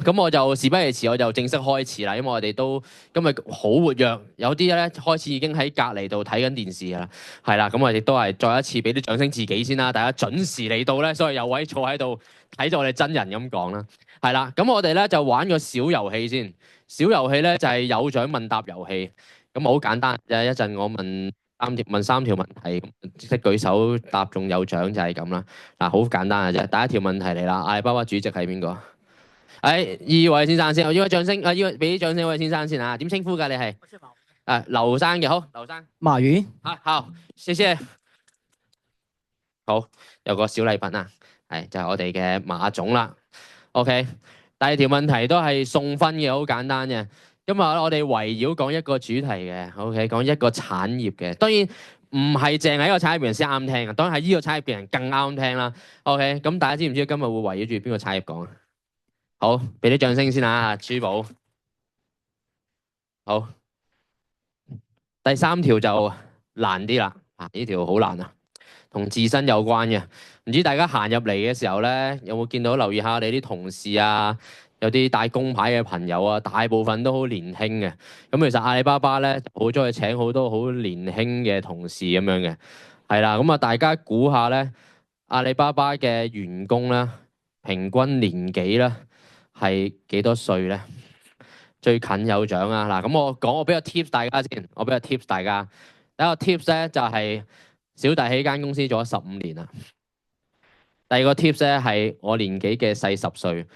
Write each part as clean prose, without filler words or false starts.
咁我就事不宜遲，我就正式開始啦。因為我哋都今日好活躍，有啲咧開始已經喺隔離度睇緊電視㗎啦。係啦，咁我哋都係再一次俾啲掌聲自己先啦。大家準時嚟到咧，所以有位坐喺度睇咗我哋真人咁講啦。係啦，咁我哋咧就玩個小遊戲先。小遊戲咧就係有獎問答遊戲。咁好簡單啫，一陣我問三條問題，即舉手答中有獎就係咁啦。嗱，好簡單嘅啫。第一條問題嚟啦，阿里巴巴主席係邊個？呢位先生先，我依個掌聲，俾啲掌聲呢位先生先啊！點稱呼㗎？你係？劉生嘅，好，劉生。馬雲。好，謝謝。好，有個小禮品啊，就係我哋嘅馬總啦。OK，第二條問題都係送分嘅，好簡單嘅。今日我哋圍繞講一個主題嘅，OK，講一個產業嘅。當然唔係淨係一個產業人先啱聽嘅，當然係呢個產業嘅人更啱聽啦。OK，咁大家知唔知今日會圍繞住邊個產業講啊？好，俾啲掌聲先啊！珠寶。好，第三條就難啲啦。呢條好難啊，同自身有關嘅。唔知大家行入嚟嘅時候咧，有冇見到留意下你啲同事啊？有啲帶工牌嘅朋友啊，大部分都好年輕嘅。咁其實阿里巴巴咧，好中意請好多好年輕嘅同事咁樣嘅。係啦，咁啊，大家估下咧，阿里巴巴嘅員工咧，平均年紀咧係幾多歲咧？最近有獎啊！嗱，咁我俾個 tips 大家先，我俾個 tips 大家。第一個 tips 咧就係小弟喺間公司做咗15年啦。第二個 tips 咧係我年紀嘅細10歲。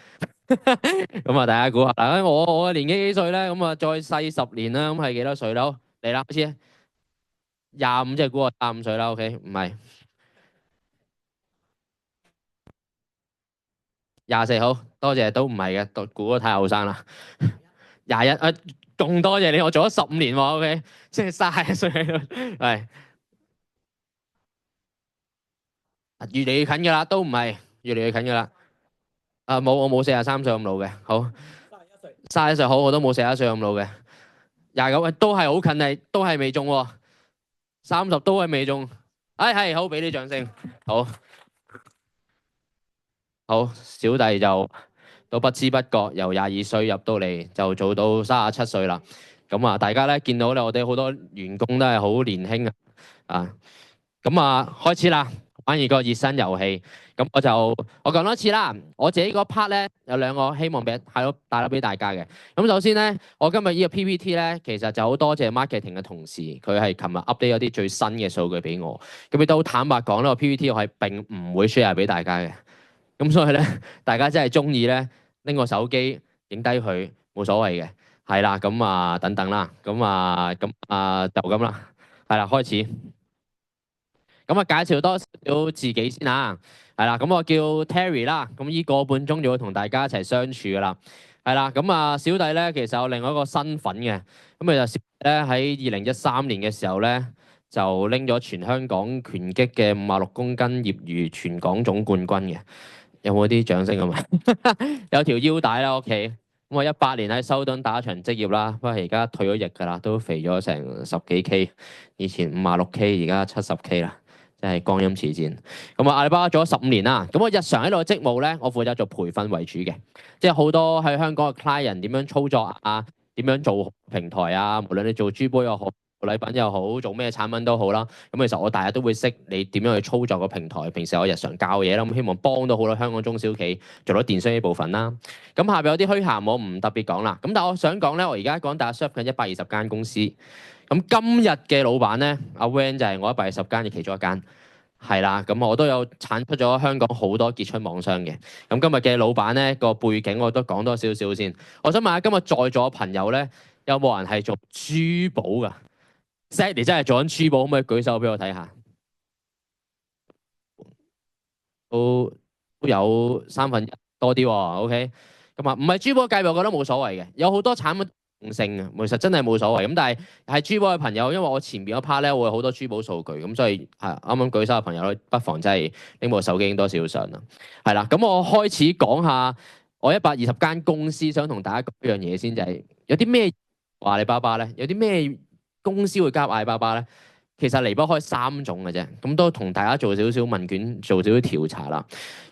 咁啊，大家估下，嗱，我嘅年紀幾歲咧？咁啊，再細10年啦，咁係幾多歲啦？好，嚟啦，開始。25即係估我35歲啦。OK，唔係。24，好多謝，都唔係嘅，估得太後生啦。21啊，仲多謝你，我做咗15年喎。OK，即係31歲係。越嚟越近㗎啦，都唔係越嚟越近㗎啦。冇，我冇43歲咁老嘅。好，31歲好，我都冇41歲咁老嘅。29都係好近，都係未中喎。30都係未中。係好，俾啲掌聲。好，小弟就都不知不覺由22歲入到嚟，就做到37歲啦。咁啊，大家咧見到咧，我哋好多員工都係好年輕啊。咁啊，開始啦，玩完個熱身遊戲。咁我講多次啦。我自己嗰 part 咧有兩個希望帶到俾大家嘅。咁首先咧，我今日呢個 PPT 咧，其實就好多謝 marketing 嘅同事，佢係琴日 update 咗啲最新嘅數據俾我。咁亦都坦白講呢個 PPT 我係並唔會 share 俾大家嘅。咁所以咧，大家真係中意咧，拎個手機影低佢冇所謂嘅。係啦，咁啊等等啦，就咁啦。係啦，開始。咁啊，介紹多少自己先啊。係啦，咁我叫 Terry 啦。咁呢個半鐘就會同大家一齊相處噶啦。係啦，咁啊，小弟咧其實有另外一個身份嘅。咁就小弟咧喺2013年嘅時候咧，就拎咗全香港拳擊嘅56公斤業餘全港總冠軍嘅。有冇啲掌聲啊嘛？有條腰帶啦，屋企。咁我18年喺修頓打一場職業啦，不過而家退咗役㗎啦，都肥咗成10幾 K。以前56K，而家70K 啦，真係光陰似箭。咁啊，阿里巴巴做咗15年啦。咁我日常喺度嘅職務咧，我負責做培訓為主嘅，即係好多喺香港嘅 client 點樣操作啊，點樣做平台啊，無論你做珠寶又好，做禮品又好，做咩產品都好啦。咁其實我大家都會識你點樣去操作個平台。平時我日常教嘢啦，咁希望幫到好多香港中小企做到電商呢部分啦。咁下邊有啲虛閒，我唔特別講啦。咁但係我想講咧，我而家講大家 serve 緊120間公司。咁今日嘅老闆咧，阿 Van 就係我120間嘅其中一間。係啦，咁我都有產出咗香港好多傑出網商嘅。咁今日嘅老闆咧個背景我都講多少少先。我想問下今日在座嘅朋友咧，有冇人係做珠寶㗎？Sadly 真係做緊珠寶，可唔可以舉手俾我睇下？都有1/3多啲喎。OK，咁啊，唔係珠寶界別，我覺得冇所謂嘅。有好多產品同性嘅，其實真係冇所謂。咁但係係珠寶嘅朋友，因為我前邊嗰 part 咧會有好多珠寶數據，咁所以係啱啱舉手嘅朋友咧，不妨真係拎部手機影多少相啦。係啦，咁我開始講下我120間公司，想同大家講一樣嘢先，就係有啲咩阿里巴巴咧，有啲咩公司會加入阿里巴巴咧？其實離不開3種嘅啫，咁都同大家做少少問卷，做少少調查啦。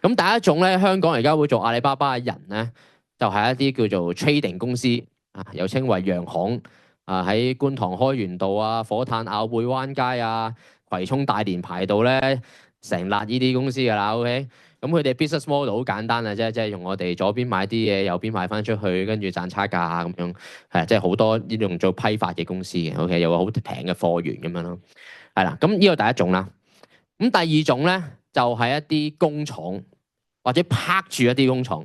咁第一種咧，香港而家會做阿里巴巴嘅人咧，就係一啲叫做 trading 公司啊，又稱為洋行啊，喺觀塘開源道啊、火炭坳背灣街啊、葵涌大連排道咧，成立呢啲公司㗎啦。OK，咁佢哋 business model 好簡單啊，即係用我哋左邊買啲嘢，右邊賣翻出去，跟住賺差價咁樣，係即係好多呢種做批發嘅公司嘅。OK，有個好平嘅貨源咁樣咯，係啦。咁呢個第一種啦。咁第二種咧就係一啲工廠或者拍住一啲工廠。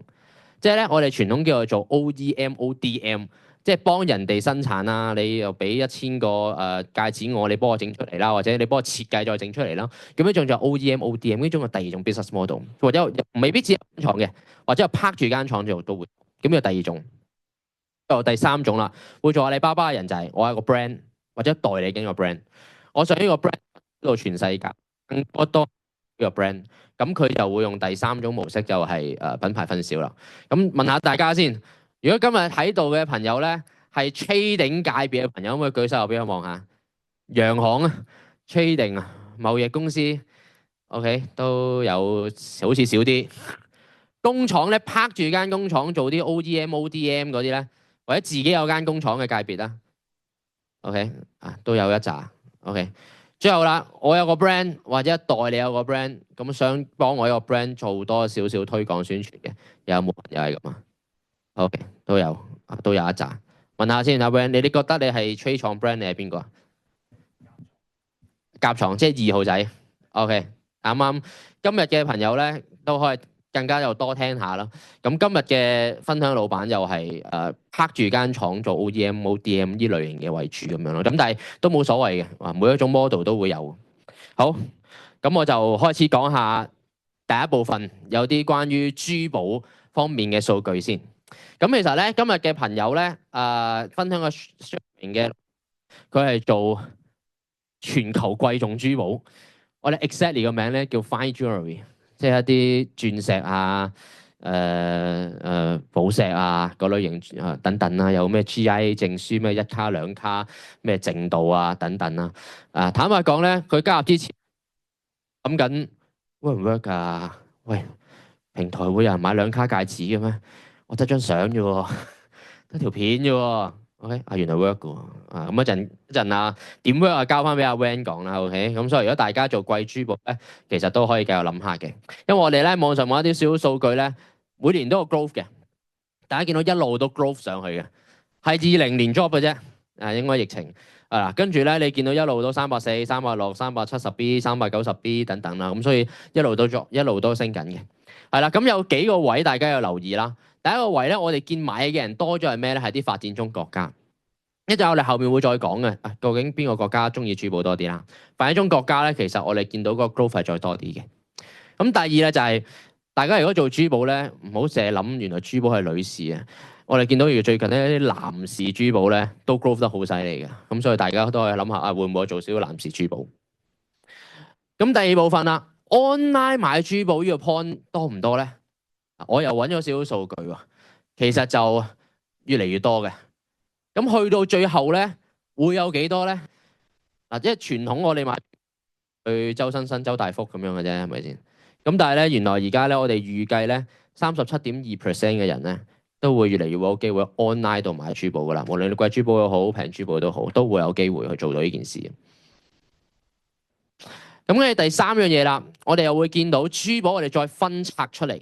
即係咧，我哋傳統叫做 OEM、ODM， 即係幫人哋生產啦。你又俾1000個戒指我，你幫我整出嚟啦，或者你幫我設計再整出嚟啦。咁樣仲有 OEM、ODM 呢種係第二種 business model，或者未必只有間廠嘅，或者係拍住間廠做都會。咁呢個第二種。第三種啦，會做阿里巴巴嘅人就係我係個 brand 或者代理緊個 brand，我想呢個 brand 到全世界更多呢個 brand。咁佢就會用第三種模式，就係品牌分銷啦。咁問下大家先，如果今日喺度嘅朋友咧係 trading 界別嘅朋友，可唔可以舉手入俾我望下？洋行啊 ，trading 啊，貿易公司 ，OK 都有好似少啲。工廠咧，拍住間工廠做啲 OEM、ODM 嗰啲咧，或者自己有間工廠嘅界別啦。OK 啊，都有一紮。OK。最後啦，我有個 brand 或者代理有個 brand，咁想幫我呢個 brand 做多少少推廣宣傳嘅，有冇朋友係咁啊？OK，都有啊，都有一紮。問下先，阿 brand，你覺得你係 trade 廠 brand，你係邊個啊？甲廠，即係2號仔。OK，啱啱今日嘅朋友咧都可以更加又多聽下啦。咁今日嘅分享老闆又係拍住間廠做 OEM、ODM 呢類型嘅為主咁樣咯。咁但係都冇所謂嘅，每一種 model 都會有。好，咁我就開始講下第一部分，有啲關於珠寶方面嘅數據先。咁其實咧，今日嘅朋友咧分享個說明嘅，佢係做全球貴重珠寶。我哋 exactly 個名咧叫 Fine Jewelry， 即係一啲鑽石啊、寶石啊嗰類型啊等等啦，有咩 GIA 證書咩1卡2卡咩淨度啊等等啦。坦白講咧，佢加入之前諗緊 work 唔 work 㗎？喂，平台會有人買2卡戒指嘅咩？我得張相啫喎，得條片啫喎。OK，原來 work 嘅喎。咁一陣啊，點 work 啊？交翻俾阿 Van 講啦。OK，咁所以如果大家做貴珠寶咧，其實都可以繼續諗下嘅。因為我哋咧網上揾一啲少少數據咧，每年都有 growth 嘅。大家見到一路都 growth 上去嘅，係20年 drop 嘅啫。應該疫情跟住咧你見到一路都340、360、370B、390B 等等啦。咁所以一路都升緊嘅。係啦，咁有幾個位大家要留意啦。第一個位咧，我哋見買嘅人多咗係咩咧？係啲發展中國家。一陣我哋後面會再講嘅。究竟邊個國家中意珠寶多啲啦？發展中國家咧，其實我哋見到個 growth 係再多啲嘅。咁第二咧就係大家如果做珠寶咧，唔好淨係諗原來珠寶係女士啊。我哋見到最近咧啲男士珠寶咧都 growth 得好犀利嘅。咁所以大家都可以諗下會唔會做少少男士珠寶？咁第二部分啦，online 買珠寶呢個 point 多唔多咧？我又揾咗少少數據喎，其實就越嚟越多嘅。咁去到最後咧，會有幾多咧？即係傳統我哋買去周生生、周大福咁樣嘅啫，係咪先？咁但係咧，原來而家咧，我哋預計咧，37.2% 嘅人咧，都會越嚟越有機會 online 度買珠寶噶啦。無論你貴珠寶又好，平珠寶都好，都會有機會去做到呢件事。咁跟住第三樣嘢啦，我哋又會見到珠寶，我哋再分拆出嚟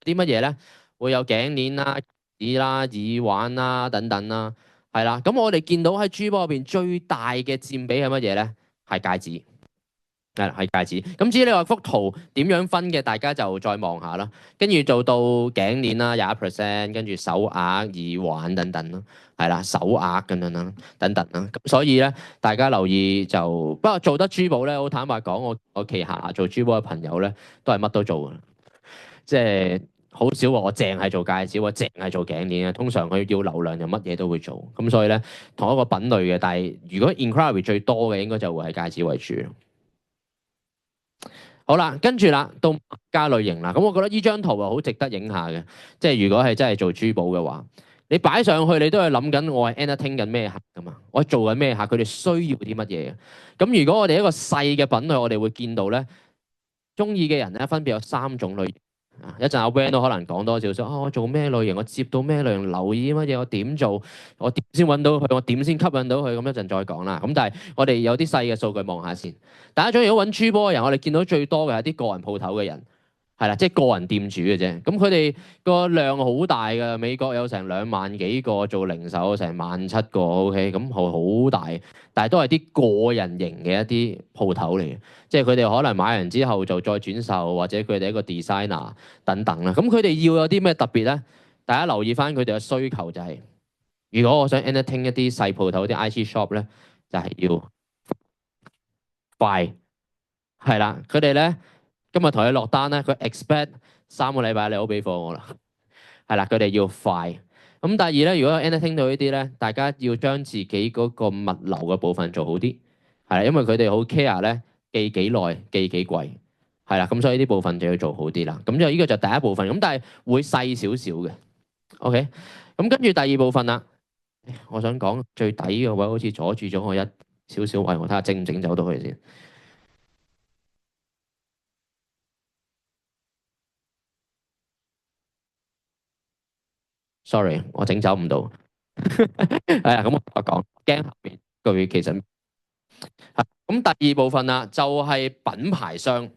啲乜嘢咧？會有頸鏈啦、戒指啦、耳環啦等等啦，係啦。咁我哋見到喺珠寶入邊最大嘅佔比係乜嘢咧？係戒指，係戒指。咁至於你話幅圖點樣分嘅，大家就再望下啦。跟住做到頸鏈啦21%，跟住手鐲、耳環等等啦，係啦，手鐲咁樣啦，等等啦。咁所以咧，大家留意就不過做得珠寶咧，好坦白講，我旗下做珠寶嘅朋友咧，都係乜都做嘅，即係好少話我淨係做戒指，我淨係做頸鏈嘅。通常佢要流量就乜嘢都會做。咁所以咧，同一個品類嘅，但係如果 inquiry 最多嘅應該就會係戒指為主。好啦，跟住啦，到家類型啦。咁我覺得呢張圖啊好值得影下嘅，即係如果係真係做珠寶嘅話，你擺上去你都係諗緊我係 entertain 緊咩客噶嘛？我做緊咩客？佢哋需要啲乜嘢？咁如果我哋一個細嘅品類，我哋會見到咧，中意嘅人咧分別有3種類型。一陣阿 Van 都可能講多少少啊，我做咩類型，我接到咩類型，留意乜嘢，我點做，我點先揾到佢，我點先吸引到佢，咁一陣再講啦。咁但係我哋有啲細嘅數據望下先。大家如果揾珠波嘅人，我哋見到最多嘅係啲個人鋪頭嘅人。係啦，即係個人店主嘅啫。咁佢哋個量好大㗎，美國有成2萬幾個做零售，成17000個 OK，咁好大。但係都係啲個人型嘅一啲鋪頭嚟嘅，即係佢哋可能買完之後就再轉售，或者佢哋一個 designer 等等啦。咁佢哋要有啲咩特別咧？大家留意翻佢哋嘅需求就係，如果我想 entertain 一啲細鋪頭啲 IT shop 咧，就係要快。係啦，佢哋咧。今日同你落單咧，佢 expect 3個禮拜你好俾貨我啦，係啦，佢哋要快。咁第二咧，如果 entertain 到呢啲咧，大家要將自己嗰個物流嘅部分做好啲，係啦，因為佢哋好 care 咧，寄幾耐，寄幾貴，係啦，咁所以呢啲部分就要做好啲啦。咁就呢個就第一部分，咁但係會細少少嘅，OK。咁跟住第二部分啦，我想講最底嘅位好似阻住咗我一少少位，我睇下整唔整走到佢先。Sorry，我整走唔到。係啊，咁我講驚後面句其實係咁第二部分啦，就係品牌商。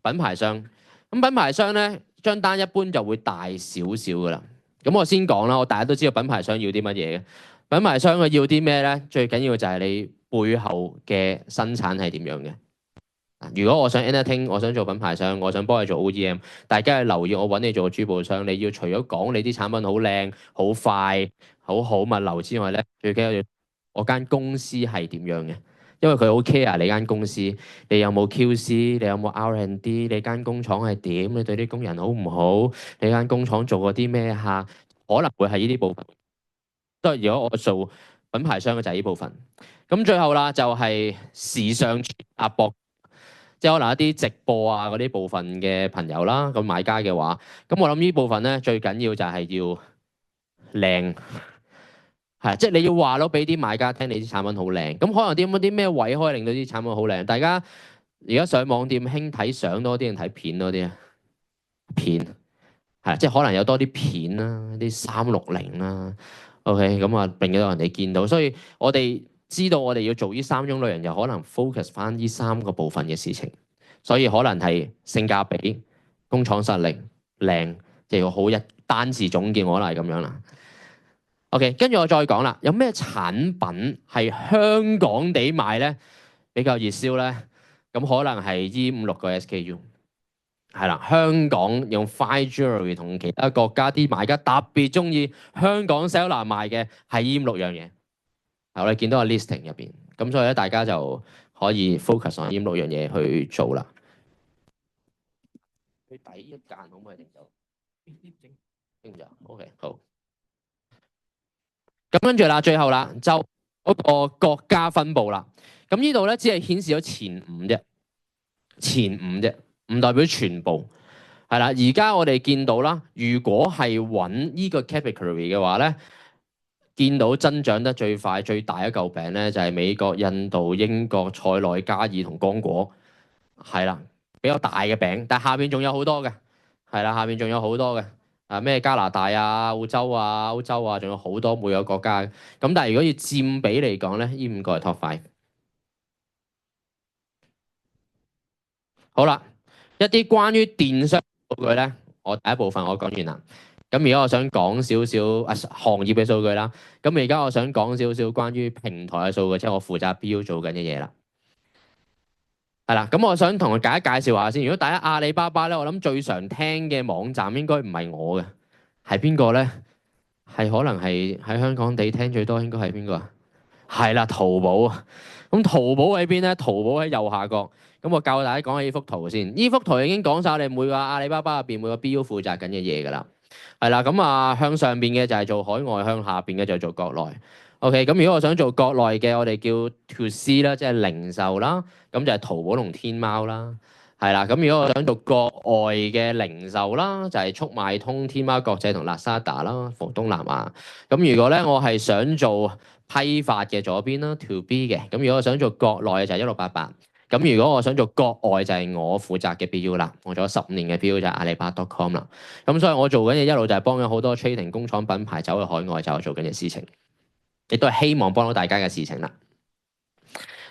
品牌商咁品牌商咧，張單一般就會大少少噶啦。咁我先講啦，我大家都知道品牌商要啲乜嘢嘅。品牌商佢要啲咩咧？最緊要就係你背後嘅生產係點樣嘅。如果我想 entertain，我想做品牌商，我想幫你做 OEM，大家要留意我揾你做珠寶商，你要除咗講你啲產品好靚、好快、好物流之外咧，最緊要我間公司係點樣嘅，因為佢好 care 你間公司，你有冇 QC，你有冇 R&D，你間工廠係點，你對啲工人好唔好，你間工廠做過啲咩客，可能會係呢啲部分。都係如果我做品牌商嘅就係呢部分。咁最後啦，就係時尚阿博。即係可能一啲直播啊嗰啲部分嘅朋友啦，咁買家嘅話，咁我諗呢部分咧最緊要就係要靚，係即係你要話咯，俾啲買家聽你啲產品好靚。咁可能啲咩位可以令到啲產品好靚？大家而家上網店興睇相多啲定睇片多啲啊？片係即係可能有多啲片啦，啲360啦，OK，咁啊令到人哋見到，所以我哋知道我哋要做呢3種類型，又可能 focus 翻呢3個部分嘅事情，所以可能係性價比、工廠實力、靚，即係好一單字總結，可能係咁樣啦。OK，跟住我再講啦，有咩產品係香港地賣咧比較熱銷咧？咁可能係呢5、6個 SKU。係啦，香港用 fine jewelry 同其他國家啲買家特別中意香港 seller 賣嘅係呢6樣嘢。我哋見到個 listing 入邊，咁所以咧大家就可以 focus on 呢6樣嘢去做啦。佢第一間可唔可以定到？定咗，OK 好。咁跟住啦，最後啦，就嗰個國家分佈啦。咁呢度咧只係顯示咗前5啫，前5啫，唔代表全部。係啦，而家我哋見到啦，如果係揾呢個 category 嘅話咧，見到增長得最快、最大一嚿餅咧，就係美國、印度、英國、塞內加爾同剛果，係啦，比較大嘅餅。但係下邊仲有好多嘅，係啦，下邊仲有好多嘅，咩加拿大啊、澳洲啊、歐洲啊，仲有好多每個國家嘅。咁但係如果要佔比嚟講咧，呢5個係 top 5。好啦，一啲關於電商數據咧，我第一部分我講完啦。咁而家我想講少少行業嘅數據啦。咁而家我想講少少關於平台嘅數據，即係我負責 BU 做緊嘅嘢啦。係啦，咁我想同大家介紹下先。如果大家阿里巴巴咧，我諗最常聽嘅網站應該唔係我嘅，係邊個咧？係可能係喺香港地聽最多應該係邊個啊？係啦，淘寶啊。咁淘寶喺邊咧？淘寶喺右下角。咁我教大家講下呢幅圖先。呢幅圖已經講晒我哋每個阿里巴巴入邊每個 BU 負責緊嘅嘢㗎啦。係啦，咁向上邊嘅就係做海外，向下邊嘅就係做國內。OK，咁如果我想做國內嘅，我哋叫 To C 啦，即係零售啦，咁就係淘寶同天貓啦。係啦，咁如果我想做國外嘅零售啦，就係速賣通、天貓國際同 Lazada 啦，逢東南亞。咁如果咧我係想做批發嘅左邊啦，To B 嘅，咁如果我想做國內嘅就係1688。咁如果我想做國外就係我負責嘅 BU 啦，我做咗15年嘅 BU 就係阿里巴巴 .com 啦。咁所以我做緊嘢一路就係幫咗好多 trading 工廠品牌走去海外，就係我做緊嘅事情，亦都係希望幫到大家嘅事情啦。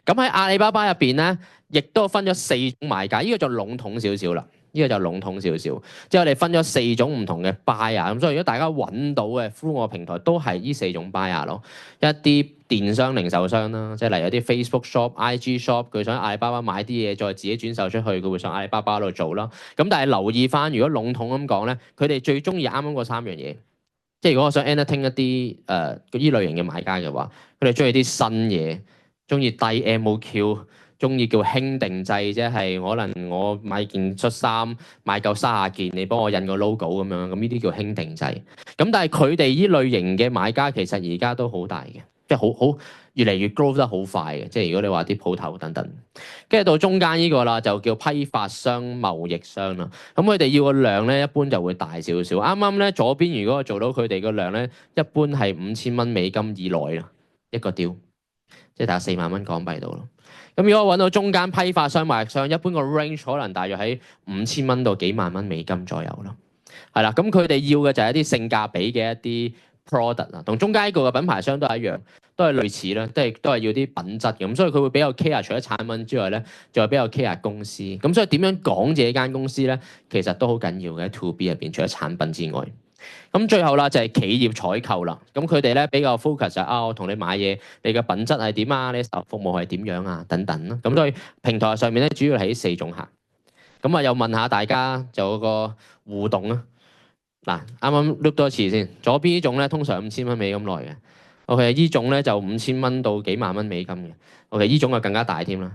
咁喺阿里巴巴入邊咧，亦都分咗4種買家，呢個就籠統少少啦。呢個就籠統少少，即係我哋分咗4種唔同嘅 buyer。咁所以如果大家揾到嘅 through 我平台都係呢4種 buyer 咯。一啲電商零售商啦，即係例如有啲 Facebook shop、IG shop，佢想阿里巴巴買啲嘢，再自己轉售出去，佢會上阿里巴巴度做啦。咁但係留意翻，如果籠統咁講咧，佢哋最中意啱啱嗰3樣嘢。即係如果我想 entertain 一啲依類型嘅買家嘅話，佢哋中意啲新嘢，中意低 MOQ。中意叫輕定製，即係可能我買件恤衫買夠30件，你幫我印個 logo 咁樣，咁呢啲叫輕定製。咁但係佢哋依類型嘅買家其實而家都好大嘅，即係好越嚟越 grow 得好快嘅。即係如果你話啲鋪頭等等，跟住到中間呢個啦，就叫批發商、貿易商啦。咁佢哋要個量咧，一般就會大少少。啱啱咧左邊如果我做到佢哋個量咧，一般係5000蚊美金以內啦，一個 deal，即係大概4萬蚊港幣度咯。咁如果揾到中間批發商、貿易商，一般個 range 可能大約喺5000蚊到幾萬蚊美金左右咯。係啦，咁佢哋要嘅就係一啲性價比嘅一啲 product 啊，同中間一個嘅品牌商都係一樣，都係類似啦，都係要啲品質咁，所以佢會比較 care 除咗產品之外咧，仲係比較 care 公司。咁所以點樣講自己間公司咧，其實都好緊要嘅。To B 入邊除咗產品之外。咁最後啦就係企業採購啦，咁佢哋咧比較 focus 就係我同你買嘢，你嘅品質係點啊？你服務係點樣啊？等等啦。咁所以平台上面咧主要係呢4種客。咁啊又問下大家就有個互動啊。嗱，啱啱碌多次先，左邊呢種咧通常5000蚊美金內嘅。OK， 呢種咧就5000蚊到幾萬蚊美金嘅。OK， 呢種就更加大添啦。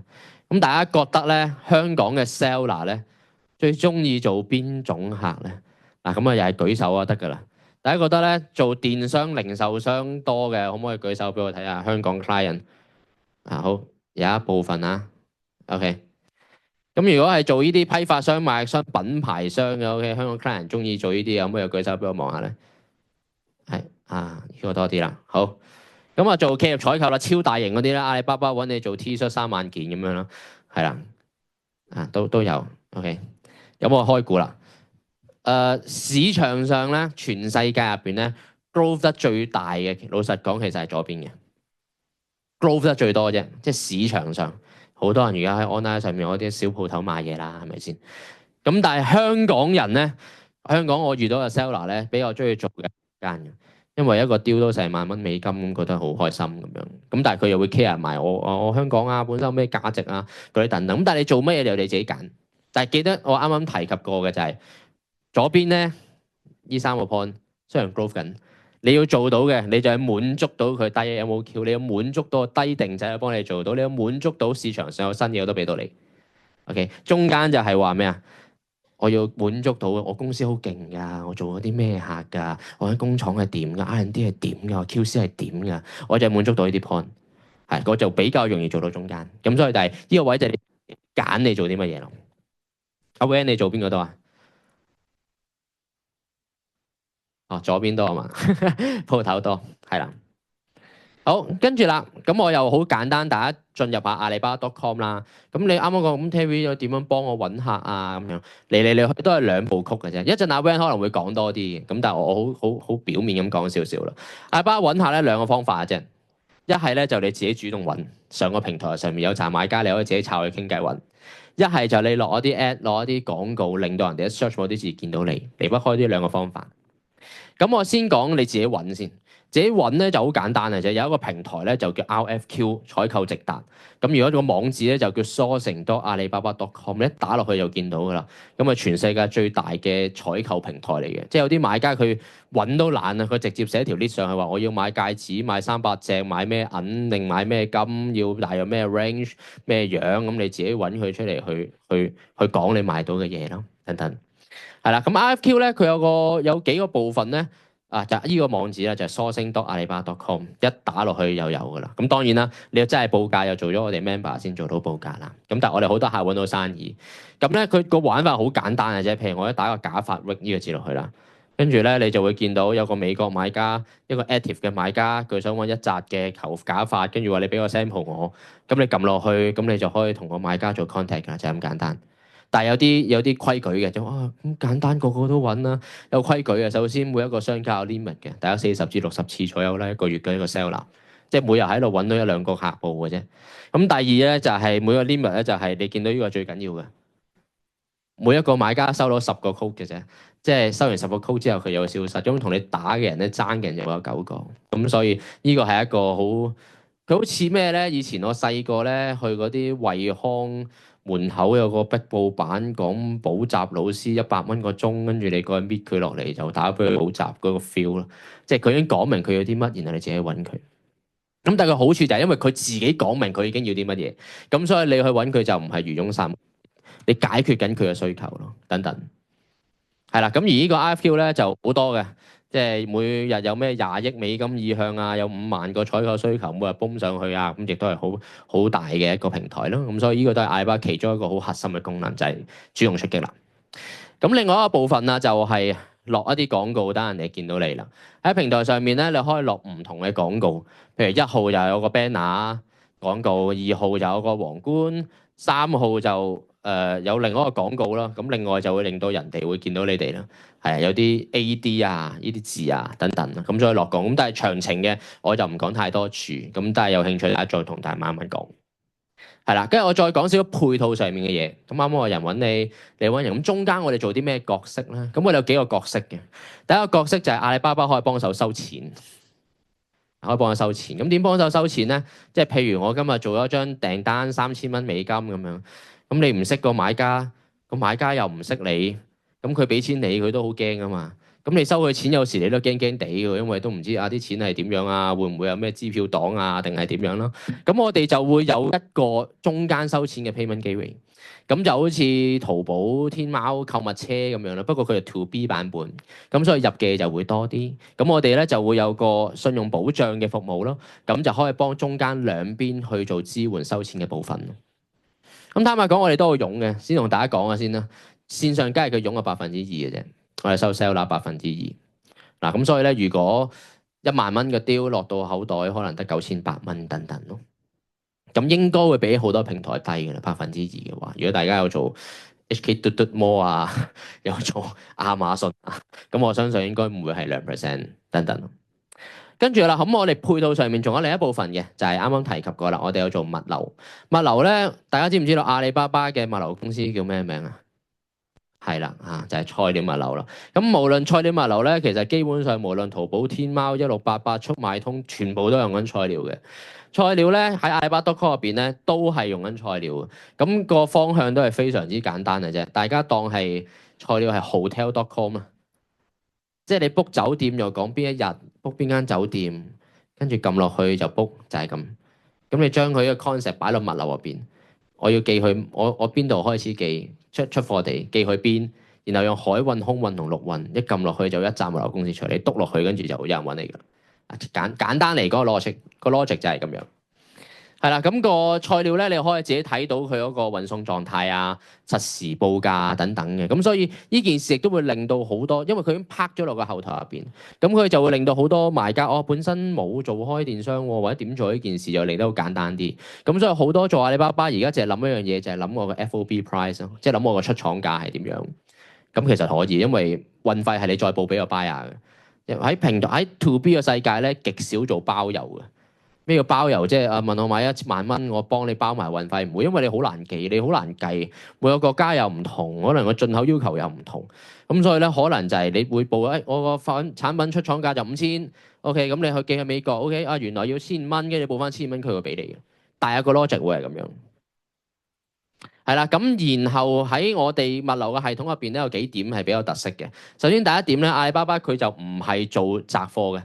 咁大家覺得咧香港嘅 seller 咧最中意做邊種客咧？嗱，咁啊又係舉手啊得㗎啦。大家覺得咧做電商零售商多嘅，可唔可以舉手俾我睇下？香港 client 啊，好，有一部分啊。OK， 咁如果係做呢啲批發商、賣商、品牌商嘅 OK， 香港 client 中意做呢啲，可唔可以舉手俾我望下咧？係啊，呢個多啲啦。好，咁啊做企業採購啦，超大型嗰啲啦，阿里巴巴揾你做 T 恤3萬件咁樣啦，係啦，啊都有 OK， 有冇開估啦？市場上咧，全世界入邊咧，growth 得最大嘅，老實講其實係左邊嘅，growth 得最多啫。即係市場上，好多人而家喺 online 上面嗰啲小鋪頭買嘢啦，係咪先？咁但係香港人咧，香港我遇到嘅 seller 咧，比較中意做嘅間嘅，因為一個 deal 都成萬蚊美金，覺得好開心咁樣。咁但係佢又會 care 埋我香港啊，本身有咩價值啊嗰啲等等。咁但係你做乜嘢就你自己揀。但係記得我啱啱提及過嘅就係。左邊咧，呢3個 point 雖然 growth 緊，你要做到嘅，你就係滿足到佢低 MOQ， 你要滿足到低定製去幫你做到，你要滿足到市場上有新嘢我都俾到你。OK， 中間就係話咩啊？我要滿足到我公司好勁㗎，我做咗啲咩客㗎？我喺工廠係點㗎 ？R&D 係點㗎 ？QC 係點㗎？我就係滿足到呢啲 point， 係我就比較容易做到中間。咁所以就係呢個位就係你揀你做啲乜嘢咯。阿 Van 你做邊個多啊？哦，左邊多啊嘛，鋪頭多，係啦。好，跟住啦，咁我又好簡單，大家進入下阿里巴巴 .com 啦。咁你啱啱講咁 Terry 又點樣幫我揾客啊？咁樣嚟去都係2部曲嘅啫。一陣阿 Van 可能會講多啲嘅，咁但係我好表面咁講少少啦。阿里巴巴揾客咧2個方法嘅啫，一係咧就你自己主動揾，上個平台上面有站買家，你可以自己抄佢傾偈揾；一係就你落一啲 ad，落一啲廣告，令到人哋一 search 嗰啲字見到你，離不開呢2個方法。咁我先講你自己揾先，自己揾咧就好簡單嘅啫。有一個平台咧就叫 RFQ 採購直達。咁如果個網址咧就叫 sourcing.alibaba.com， 一打落去就見到噶啦。咁啊全世界最大嘅採購平台嚟嘅，即係有啲買家佢揾都懶啊，佢直接寫條 list 上去話我要買戒指，買300隻，買咩銀定買咩金，要大約咩 range 咩樣，咁你自己揾佢出嚟去講你買到嘅嘢咯，等等。係啦，咁 RFQ 咧佢有幾個部分咧，就依個網址咧就係 sourcing.alibaba.com， 一打落去又有噶啦。咁當然啦，你要真係報價又做咗我哋 member 先做到報價啦。咁但係我哋好多客揾到生意，咁咧佢個玩法好簡單嘅啫。譬如我一打個假髮 Rick 呢個字落去啦，跟住咧，你就會見到有個美國買家，一個 active 嘅買家，佢想揾一紮嘅球假髮，跟住話你俾個 sample 我，咁你撳落去，咁你就可以同個買家做 contact 㗎，就係咁簡單。但係有啲規矩嘅，就咁簡單，個個都揾啦，有規矩嘅。首先每一個商家有 limit 嘅，大概40至60次左右咧，一個月嘅一個 seller，即係每日喺度揾到一兩個客戶嘅啫。咁第二咧就係每個 limit 咧就係你見到呢個最緊要嘅。每一個買家收到10個 code 嘅啫，即係收完10個 code 之後佢又會消失，咁同你打嘅人咧爭嘅人又有9個，咁所以呢個係一個佢好似咩咧？以前我細個咧去嗰啲惠康門口有個壁布板講補習老師100蚊個鐘，跟住你過去搣佢落嚟就打俾佢補習嗰個 feel 咯，即係佢已經講明佢要啲乜，然後你自己揾佢。咁但係個好處就係因為佢自己講明佢已經要啲乜嘢，咁所以你去揾佢就唔係魚翁殺，你解決緊佢嘅需求咯，等等。係啦，咁而呢個 IFQ 咧就好多嘅，即係每日有咩20億美金意向啊，有5萬個採購需求，每日泵上去啊，咁亦都係好大嘅一個平台咯。咁所以呢個都係阿里巴巴其中一個好核心嘅功能，就係主動出擊啦。咁另外一個部分啊，就係落一啲廣告，等人哋見到你啦。喺平台上面咧，你可以落唔同嘅廣告，譬如1號就有個 banner 廣告，2號就有個皇冠，3號就有另外一個廣告啦。咁另外就會令到人哋會見到你哋啦。係啊，有啲 AD 啊，呢啲字啊等等咁所以落廣告。咁但係詳情嘅我就唔講太多處。咁但係有興趣大家再同大家慢慢講。係啦，跟住我再講少少配套上面嘅嘢。咁啱啱我人揾你，你揾人。咁中間我哋做啲咩角色咧？咁我哋有幾個角色嘅。第一個角色就係阿里巴巴可以幫手收錢，可以幫手收錢。咁點幫手收錢咧？即係譬如我今日做咗張訂單3000蚊美金咁樣，咁你唔識個買家，個買家又唔識你，咁佢俾錢你，佢都好驚噶嘛。咁你收佢錢，有時你都驚驚地嘅，因為都唔知啲錢係點樣啊，會唔會有咩支票黨啊，定係點樣咯？咁我哋就會有一個中間收錢嘅 payment gateway，咁就好似淘寶、天貓購物車咁樣啦。不過佢係 to B 版本，咁所以入嘅就會多啲。咁我哋咧就會有個信用保障嘅服務咯，咁就可以幫中間兩邊去做支援收錢嘅部分。咁坦白講，我哋都好勇嘅，先同大家講下先啦。線上梗係佢勇嘅2%嘅啫。我哋收 sell 啦2%，嗱咁所以咧，如果10000蚊嘅 deal 落到口袋，可能得9800蚊等等咯。咁應該會比好多平台低嘅啦，2%嘅話。如果大家有做 HK 嘟嘟摩啊，有做亞馬遜啊，咁我相信應該唔會係2%等等咯。跟住啦，咁我哋配套上面仲有另一部分嘅，就係啱啱提及過啦。我哋有做物流，物流咧，大家知唔知道阿里巴巴嘅物流公司叫咩名啊？係啦，就係菜鳥物流啦。咁無論菜鳥物流咧，其實基本上無論淘寶、天貓、1688、速賣通，全部都用緊菜鳥嘅。菜鳥咧喺阿里巴巴 .com 入邊咧，都係用緊菜鳥嘅。咁個方向都係非常之簡單嘅啫。大家當係菜鳥係 hotel.com 啊，即係你 book 酒店又講邊一日 book 邊間酒店，跟住撳落去就 book 就係咁。咁你將佢嘅 concept 擺落物流入邊，我要寄去我邊度開始寄？出貨地寄去邊，然後用海運、空運同陸運，一撳落去就一站物流公司出嚟，你篤落去跟住就有人揾你㗎。簡單嚟講，logic 就係咁樣。係啦，咁個菜鳥咧，你可以自己睇到佢嗰個運送狀態啊、實時報價等等嘅。咁所以呢件事亦都會令到好多，因為佢已經拍咗落個後台入邊，咁佢就會令到好多賣家，本身冇做開電商喎，或者點做呢件事，就令得好簡單啲。咁所以好多做阿里巴巴而家淨係諗一樣嘢，就係諗我個 FOB price 咯，即係諗我個出廠價係點樣。咁其實可以，因為運費係你再報俾個 buyer 嘅。喺平台喺 to B 嘅世界咧，極少做包郵嘅。咩叫包郵？即係問我買10000蚊，我幫你包埋運費，唔會，因為你好難記，你好難計，每個國家又唔同，可能個進口要求又唔同，咁所以咧可能就係你會報我個產品出廠價就5000，OK，咁你去寄去美國，OK，原來要1000蚊，跟住報翻1000蚊，佢會俾你嘅，但係個 logic 會係咁樣，係啦，咁然後喺我哋物流嘅系統入邊咧有幾點係比較特色嘅。首先第一點咧，阿里巴巴佢就唔係做雜貨嘅。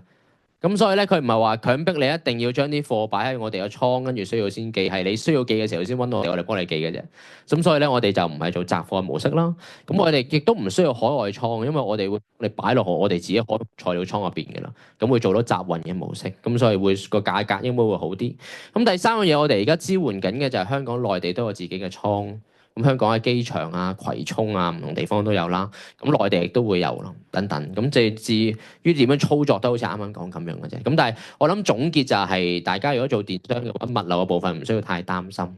咁所以咧，佢唔係話強迫你一定要將啲貨擺喺我哋嘅倉，跟住需要先寄，係你需要寄嘅時候先揾我哋幫你寄嘅啫。咁所以咧，我哋就唔係做雜貨嘅模式啦。咁我哋亦都唔需要海外倉，因為我哋會你擺落我哋自己海材料倉入邊嘅啦。咁會做到集運嘅模式，咁所以會個價格應該會好啲。咁第三樣嘢，我哋而家支援緊嘅就係香港、內地都有自己嘅倉咁香港嘅機場啊、葵涌啊唔同地方都有啦。咁內地亦都會有咯，等等。咁即係至於點樣操作都好似啱啱講咁樣嘅啫。咁但係我諗總結就係、大家如果做電商嘅話，物流嘅部分唔需要太擔心。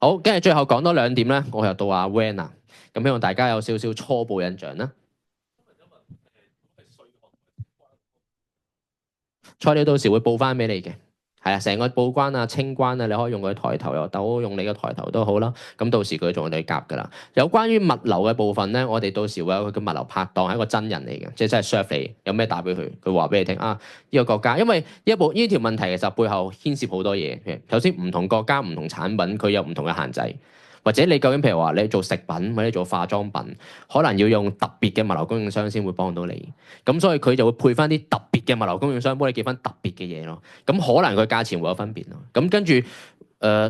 好，跟住最後講多兩點咧，我又到阿 Van 啦。咁希望大家有少少初步印象啦。菜鳥到時會報翻俾你嘅，係啊，成個報關啊、清關啊，你可以用佢抬頭又得，用你嘅抬頭都好啦。咁到時佢仲會你夾噶啦。有關於物流嘅部分咧，我哋到時會有佢嘅物流拍檔，係一個真人嚟嘅，即係真係 serve 你，有咩打俾佢，佢話俾你聽啊。呢個國家，因為呢條問題其實背後牽涉好多嘢嘅。首先唔同國家唔同產品，佢有唔同嘅限制。或者你究竟譬如話你做食品或者做化妝品，可能要用特別嘅物流供應商先會幫到你。咁所以佢就會配翻啲特別嘅物流供應商幫你寄翻特別嘅嘢咯。咁可能佢價錢會有分別咯。咁跟住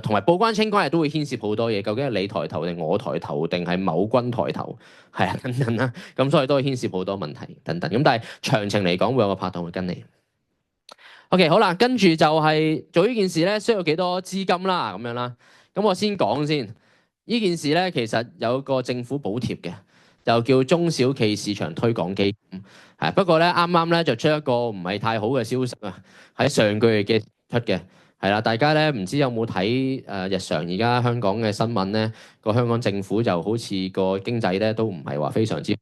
同埋報關清關亦都會牽涉好多嘢。究竟係你抬頭定我抬頭定係某君抬頭？係啊，等等啦。咁所以都會牽涉好多問題等等。咁但係詳情嚟講，會有個拍檔會跟你。OK，好啦，跟住就係做呢件事咧，需要幾多資金啦，咁樣啦。咁我先講先。呢件事咧，其實有個政府補貼嘅，就叫中小企市場推廣基金。係不過咧，啱啱咧就出一個唔係太好嘅消息啊，喺上個月嘅出嘅，係啦，大家咧唔知有冇睇日常而家香港嘅新聞咧，個香港政府就好似個經濟咧都唔係話非常之。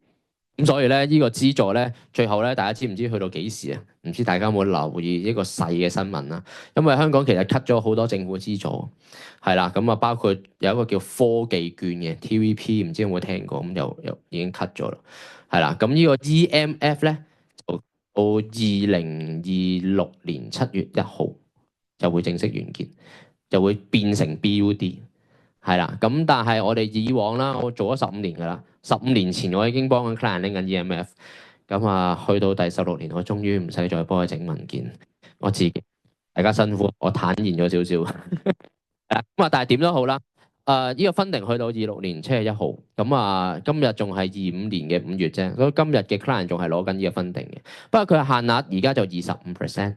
咁所以咧，呢個資助咧，最後咧，大家知唔知去到幾時啊？唔知大家有冇留意一個細嘅新聞啦？因為香港其實 cut 咗好多政府資助，係啦，咁啊包括有一個叫科技券嘅 TVP，唔知有冇聽過？咁又已經 cut 咗啦，係啦，咁呢個 EMF 咧就到2026年7月1號就會正式完結，就會變成 BUD。係啦，咁但係我哋以往啦，我做咗15年㗎啦，15年前我已經幫緊 client 拎緊 EMF，咁啊去到第16年，我終於唔使再幫佢整文件，我自己大家辛苦，我坦然咗少少。咁啊，但係點都好啦，呢個 funding 去到26年7月1號，咁啊今日仲係25年5月啫，所以今日嘅 client 仲係攞緊呢個 funding 嘅，不過佢限額而家就25%。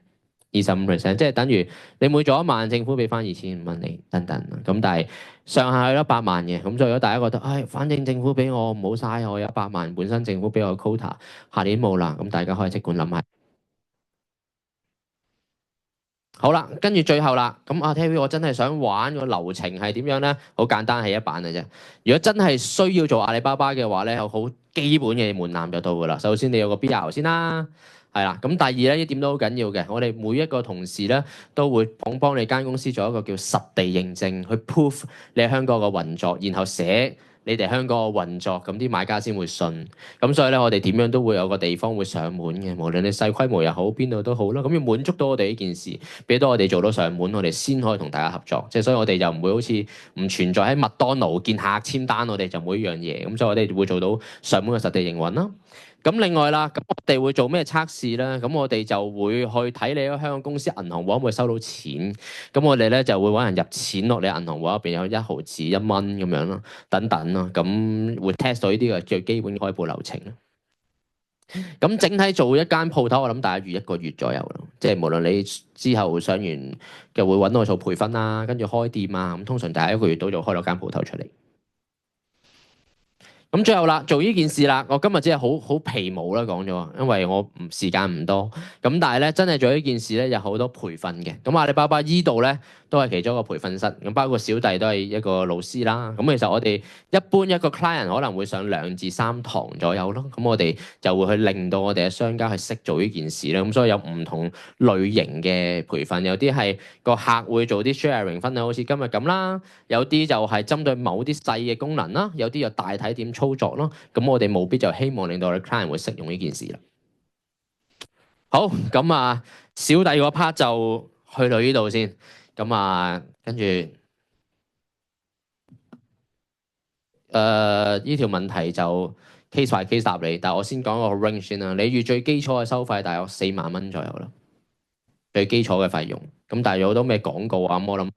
25%，即係等於你每做1萬，政府俾翻2500你等等。咁但係上限係100萬嘅，咁所以如果大家覺得，唉，反正政府俾我唔好嘥，我有100萬，本身政府俾我 quota，下年冇啦，咁大家可以即管諗下。好啦，跟住最後啦，咁阿 Terry 我真係想玩個流程係點樣咧？好簡單，係一版嘅啫。如果真係需要做阿里巴巴嘅話咧，有好基本嘅門檻就到噶啦。首先你有個 BR 先啦。係啦，咁第二咧，呢點都好緊要嘅。我哋每一個同事咧都會幫你間公司做一個叫實地認證，去 proof 你喺香港嘅運作，然後寫你哋香港嘅運作，咁啲買家先會信。咁所以咧，我哋點樣都會有個地方會上門嘅，無論你細規模又好，邊度都好啦。咁要滿足到我哋呢件事，俾到我哋做到上門，我哋先可以同大家合作。即係所以我哋就唔會好似唔存在喺麥當勞見客簽單，我哋就冇呢樣嘢。咁所以我哋會做到上門嘅實地營運啦。咁另外啦，咁我哋會做咩測試咧？咁我哋就會去睇你喺香港公司銀行戶口會唔會收到錢。咁我哋咧就會揾人入錢落你銀行戶口入邊，有1毫子、1蚊咁樣咯，等等咯。咁會 test 到呢啲嘅最基本嘅開鋪流程咯。咁整體做一間鋪頭，我諗大家預1個月左右咯。即係無論你之後上完嘅會揾我做培訓啦，跟住開店啊，咁通常大家1個月到就開咗間鋪頭出嚟。咁最後啦，做呢件事啦，我今日只係好皮毛啦講咗，因為我時間唔多。咁但係咧，真係做呢件事咧，有好多培訓嘅。咁阿里巴巴依度咧，都係其中一個培訓室。咁包括小弟都係一個老師啦。咁其實我哋一般一個 client 可能會上2至3堂左右咯。咁我哋就會去令到我哋嘅商家去識做呢件事咧。咁所以有唔同類型嘅培訓，有啲係個客會做啲 sharing 分享，好似今日咁啦。有啲就係針對某啲細嘅功能啦，有啲就大體點操作咯。咁我哋務必就希望令到我哋 client 會識用呢件事啦。好，咁啊，小弟個 part 就去到呢度先。咁啊，跟住呢條問題就 case by case 答你，但係我先講個 range 先啦。你預最基礎嘅收費大約4萬蚊左右啦，最基礎嘅費用。咁但係有好多咩廣告啊，咁我諗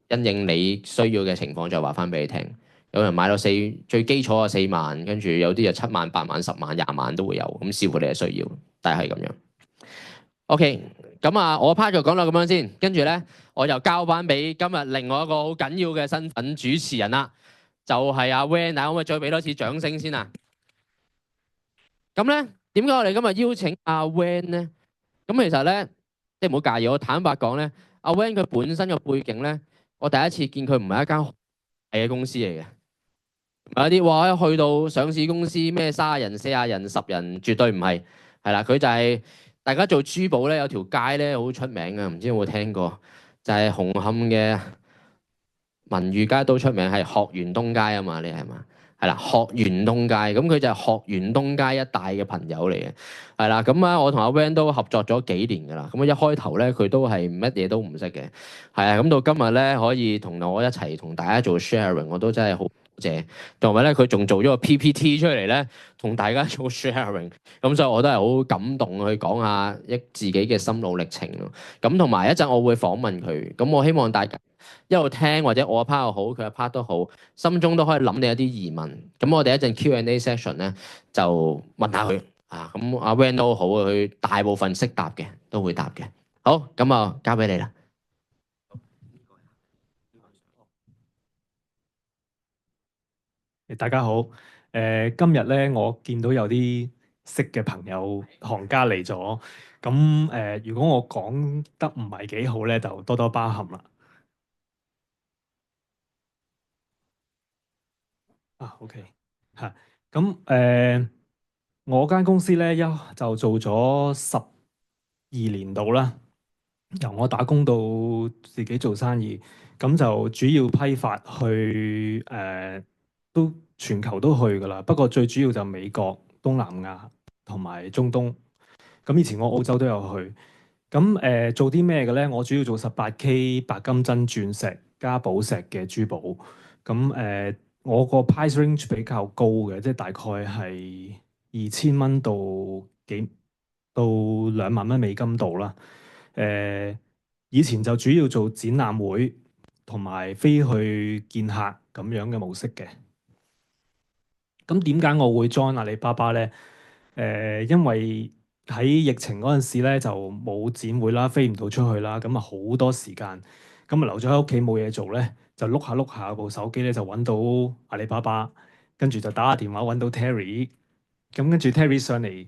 因應你需要嘅情況再話翻俾你聽。有人買到最基礎嘅4萬，跟住有啲就7萬、8萬、10萬、20萬都會有，咁視乎你嘅需要，但係咁樣。OK，咁啊，我 part 就講到咁樣先，跟住咧我就交翻俾今日另外一個好緊要嘅身份主持人啦，就係阿 Van 啊，可唔可以再俾多次掌聲先啊？咁咧，點解我哋今日邀請阿 Van 咧？咁其實咧，即係唔好介意，我坦白講咧，阿 Van 佢本身嘅背景咧，我第一次見佢唔係一間大嘅公司嚟嘅，唔係一啲話一去到上市公司咩30人、40人、10人，絕對唔係，係啦，佢就係、大家做珠寶咧，有條街咧好出名嘅，唔知有冇聽過？就係、紅磡嘅文裕街都出名，係學園東街啊嘛，你係嘛？係啦，學園東街，咁佢就係學園東街一帶嘅朋友嚟嘅，係啦，咁啊，我同阿 Van 都合作咗幾年㗎啦，咁啊一開頭咧佢都係乜嘢都唔識嘅，係啊，咁到今日咧可以同我一齊同大家做 sharing，我都真係好多謝，同埋咧佢仲做咗個 PPT 出嚟咧，同大家做 sharing，咁所以我都係好感動去講下自己嘅心路歷程咯，咁同埋一陣我會訪問佢，咁我希望大家一路聽或者我一 part 又好，佢一 part 都好，心中都可以諗你一啲疑問。咁我哋一陣 Q&A session 咧就問下佢啊。咁阿 Van 都好，佢大部分識答嘅都會答嘅。好，咁啊交俾你啦。大家好，今日咧我見到有啲識嘅朋友行家嚟咗，咁如果我講得唔係幾好咧，就多多包涵啦。OK 嚇，咁我間公司咧就做咗12年度啦，由我打工到自己做生意，咁就主要批發去都全球都去噶啦，不過最主要就美國、東南亞同埋中東。咁以前我澳洲都有去，咁做啲咩嘅咧？我主要做18K 白金真鑽石加寶石嘅珠寶。咁我個 price range 比較高嘅，即係大概係2000蚊到2萬蚊美金度啦。以前就主要做展覽會同埋飛去見客咁樣嘅模式嘅。咁點解我會 join 阿里巴巴咧？因為喺疫情嗰陣時咧就冇展會啦，飛唔到出去啦，咁啊好多時間，咁啊留咗喺屋企冇嘢做咧，就碌下部手機咧就揾到阿里巴巴，跟住就打下電話揾到 Terry，咁跟住 Terry 上嚟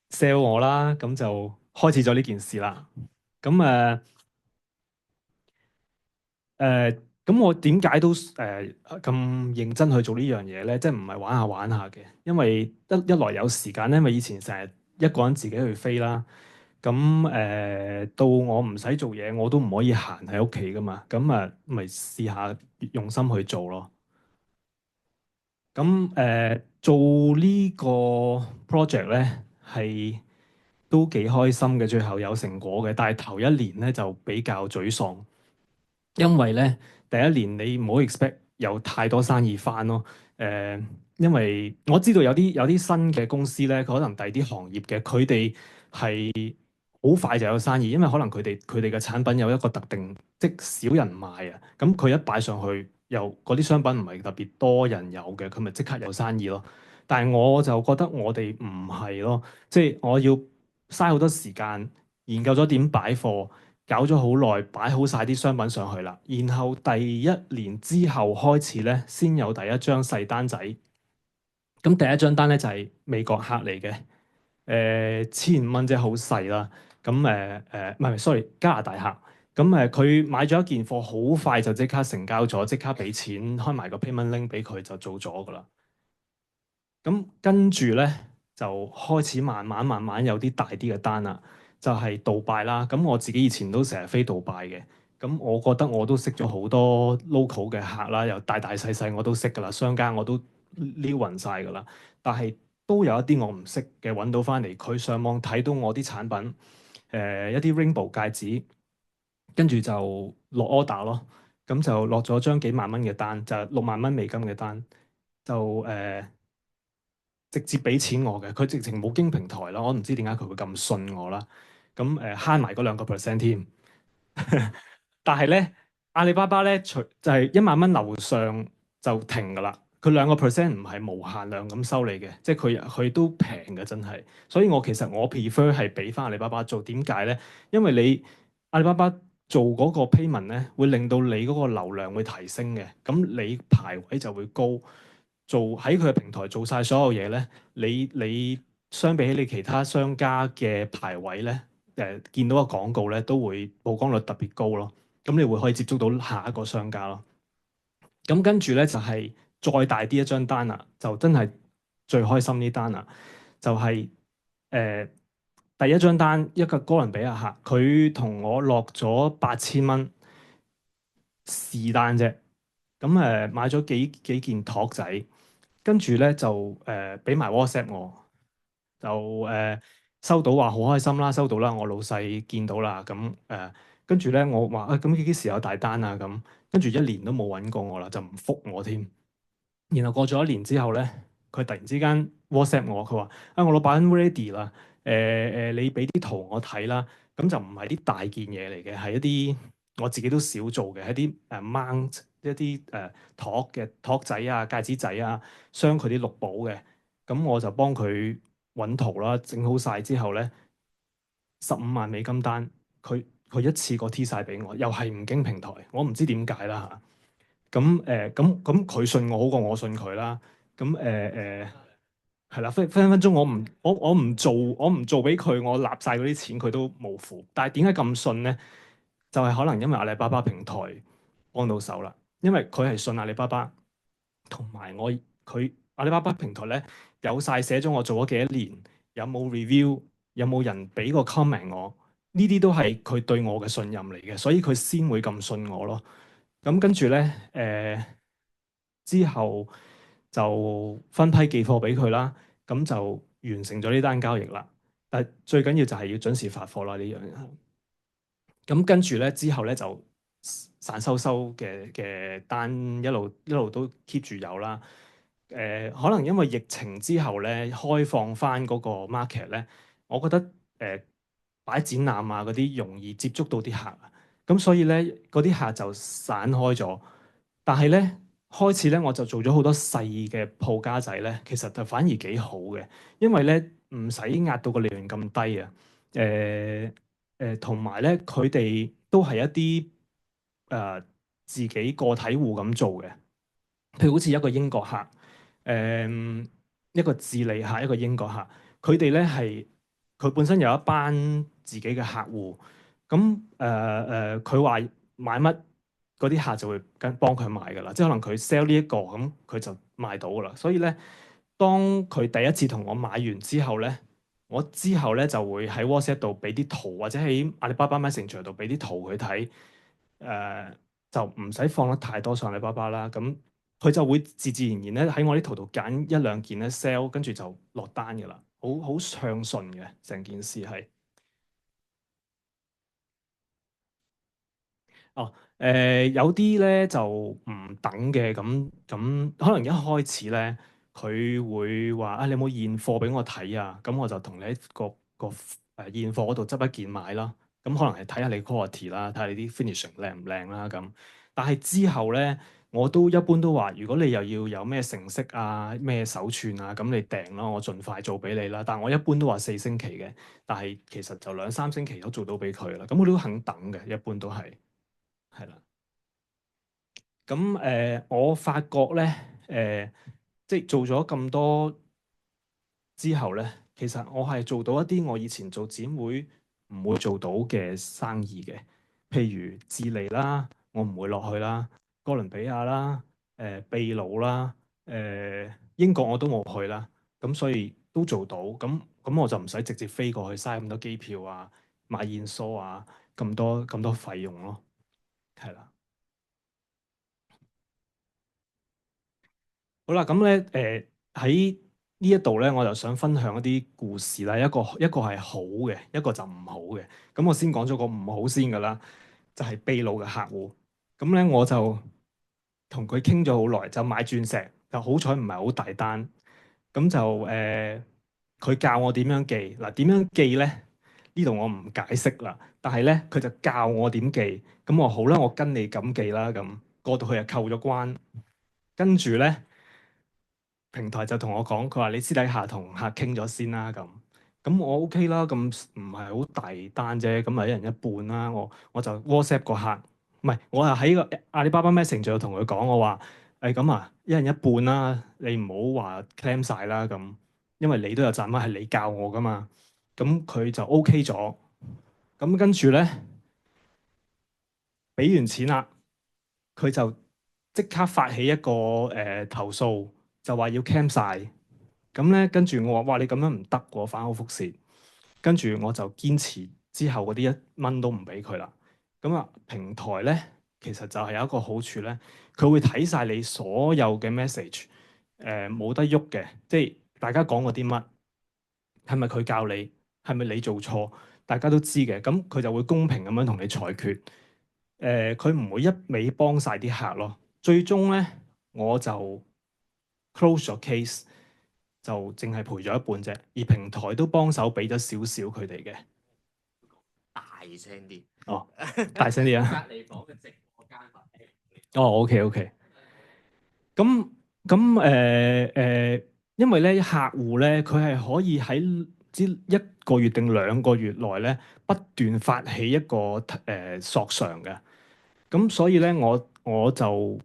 sell 我啦，咁就開始咗呢件事啦。咁咁我點解都咁認真去做呢樣嘢咧？即係唔係玩下玩下嘅？因為一來有時間咧，因為以前成日一個人自己去飛啦。咁到我唔使做嘢，我都唔可以閒喺屋企噶嘛。咁咪試下用心去做咯。咁做呢個 project 咧係都幾開心嘅，最後有成果嘅。但係頭一年咧就比較沮喪。因為咧第一年你唔好 expect 有太多生意翻咯。因為我知道有啲新嘅公司咧，佢可能第二啲行業嘅，佢哋係好快就有生意，因為可能佢哋嘅產品有一個特定，即少人賣啊。咁佢一擺上去，又嗰啲商品唔係特別多人有嘅，佢咪即刻有生意咯。但係我就覺得我哋唔係咯，即係我要嘥好多時間研究咗點擺貨。搞咗好耐，擺好晒啲商品上去啦，然後第一年之後開始咧，先有第一張細單仔。咁第一張單咧就係美國客嚟嘅，1500蚊即係好細啦。咁唔係，sorry，加拿大客。咁佢買咗一件貨，好快就即刻成交咗，即刻俾錢，開埋個 payment link 俾佢就做咗噶啦。咁跟住咧就開始慢慢有啲大啲嘅單啦。就係杜拜啦，咁我自己以前都成日飛杜拜嘅，咁我覺得我都識咗好多 local 嘅客啦，又大大細細我都識噶啦，商家我都撩勻晒噶啦，但係都有一啲我唔識嘅揾到翻嚟，佢上網睇到我啲產品，一啲 rainbow 戒指，跟住就落 order 咯，咁就落咗張幾萬蚊嘅單，就6萬蚊美金嘅單，就直接俾錢我嘅，佢直情冇經平台啦，我唔知點解佢會咁信我啦。咁慳埋嗰2%添。但係咧，阿里巴巴咧，除就係1萬蚊樓上就停㗎啦。佢2%唔係無限量咁收你嘅，即係佢都平嘅真係。所以其實我 prefer 係俾翻阿里巴巴做。點解咧？因為你阿里巴巴做嗰個 payment 咧，會令到你嗰個流量會提升嘅，咁你排位就會高。做喺佢嘅平台做晒所有嘢咧，你相比起你其他商家嘅排位咧，見到個廣告咧都會曝光率特別高咯。咁你會可以接觸到下一個商家咯。咁跟住咧就係再大啲一張單啦，就真係最開心呢單啦，就係第一張單一個哥倫比亞客，佢同我落咗8000蚊試單啫。咁買咗幾件托仔，跟住咧就俾埋 WhatsApp 我，就收到話好開心啦，收到啦，我老細見到啦。咁跟住咧我話咁幾時有大單啊？咁跟住1年都冇揾過我啦，就唔覆我添。然後過咗1年之後咧，佢突然之間 WhatsApp 我，佢話我老闆 ready 啦，你俾啲圖我睇啦。咁就唔係啲大件嘢嚟嘅，係一啲我自己都少做嘅，係啲mount 一啲托仔啊、戒指仔啊，鑲佢啲綠寶嘅。咁我就幫佢揾圖啦，整好晒之後咧，15萬美金單，佢一次過 T 晒俾我，又係唔經平台，我唔知點解啦嚇。咁佢信我好過我信佢啦。咁係啦，分鐘我唔做俾佢，我立晒嗰啲錢佢都冇付。但係點解咁信咧？就係可能因為阿里巴巴平台幫到手啦，因為佢係信阿里巴巴，同埋佢阿里巴巴平台咧有晒寫咗我做咗幾多年，有冇 review，有冇人俾個 comment 我，呢啲都係佢對我嘅信任嚟嘅，所以佢先會咁信我咯。咁跟住咧，之後就分批寄貨俾佢啦，咁就完成咗呢單交易啦。但係最緊要就係要準時發貨啦，呢樣嘢。咁跟住咧，之後咧就散收嘅單一路都 keep 住有啦。可能因為疫情之後咧，開放翻嗰個 market 咧，我覺得擺展覽啊嗰啲容易接觸到啲客，咁所以咧嗰啲客就散開咗。但係咧開始咧我就做咗好多細嘅鋪家仔咧，其實就反而幾好嘅，因為咧唔使壓到個利潤咁低啊。同埋咧，佢哋都係一啲自己個體戶咁做嘅，譬如好似一個英國客，一個智利客，一個英國客，佢哋咧係佢本身有一班自己嘅客戶，咁佢話買乜嗰啲客就會幫佢買噶啦，即係可能佢 sell 呢一個咁，佢就賣到噶啦。所以咧，當佢第一次同我買完之後咧，我之後咧就會喺 WhatsApp 度俾啲圖，或者喺阿里巴巴 Messenger 度俾啲圖佢睇，就唔使放得太多上阿里巴巴啦。咁佢就會自自然然咧喺我啲圖度揀1-2件咧 sell，跟住就落單嘅啦，好暢順嘅成件事係。哦，有啲咧就唔等嘅，咁可能一開始咧佢會話你有冇現貨俾我睇啊？咁我就同你喺個現貨嗰度執一件買啦。咁可能係睇下你 quality 啦，睇下你啲 finishing 靚唔靚啦咁。但係之後咧，我都一般都話，如果你又要有咩成色啊、咩手串啊，咁你訂啦，我盡快做俾你啦。但我一般都話4星期嘅，但係其實就2-3星期都做到俾佢啦。咁我都肯等嘅，一般都係。係啦，咁我發覺咧，即係做咗咁多之後咧，其實我係做到一啲我以前做展會唔會做到嘅生意嘅，譬如智利啦，我唔會落去啦；哥倫比亞啦，秘魯啦，英國我都冇去啦，咁所以都做到，咁我就唔使直接飛過去，嘥咁多機票啊、買現梳啊，咁多費用咯，係啦。好啦，咁咧喺呢一度咧，我就想分享一啲故事啦。一個係好嘅，一個就唔好嘅。咁我先講咗個唔好先㗎啦，就係秘魯嘅客戶。咁咧我就同佢傾咗好耐，就買鑽石，就好彩唔係好大單。咁就佢教我點樣寄嗱，點樣寄咧？呢度我唔解釋啦。但係咧，佢就教我點寄。咁我好啦，我跟你咁寄啦。咁過到去就扣咗關，跟住咧。平台就同我講，佢話你私底下同客傾咗先啦咁。咁我 OK 啦，咁唔係好大單啫，咁咪一人一半啦。我就 WhatsApp 個客，唔係我係喺個阿里巴巴 Messenger 度同佢講，我話誒咁啊，一人一半啦，你唔好話 claim 晒啦咁，因為你都有賺啊，係你教我噶嘛。咁佢就 OK 咗，咁跟住咧俾完錢啦，佢就即刻發起一個投訴，就話要 claim 晒。咁咧，跟住我話：哇！你咁樣唔得喎，反口覆舌。跟住我就堅持之後嗰啲1蚊都唔俾佢啦。咁啊，平台咧其實就係有一個好處咧，佢會睇晒你所有嘅 message，冇得喐嘅，即係大家講過啲乜，係咪佢教你，係咪你做錯，大家都知嘅。咁佢就會公平咁樣同你裁決。佢唔會一味幫晒啲客咯。最終咧，我就 close 咗 case。就淨係賠咗一半啫，而平台都幫手俾咗少少佢哋嘅。大聲啲。哦，大聲啲啊！隔離房嘅直播間房。哦，OK。咁因為咧客戶咧，佢係可以喺1個月定2個月內咧，不斷發起一個索償嘅。咁所以咧，我就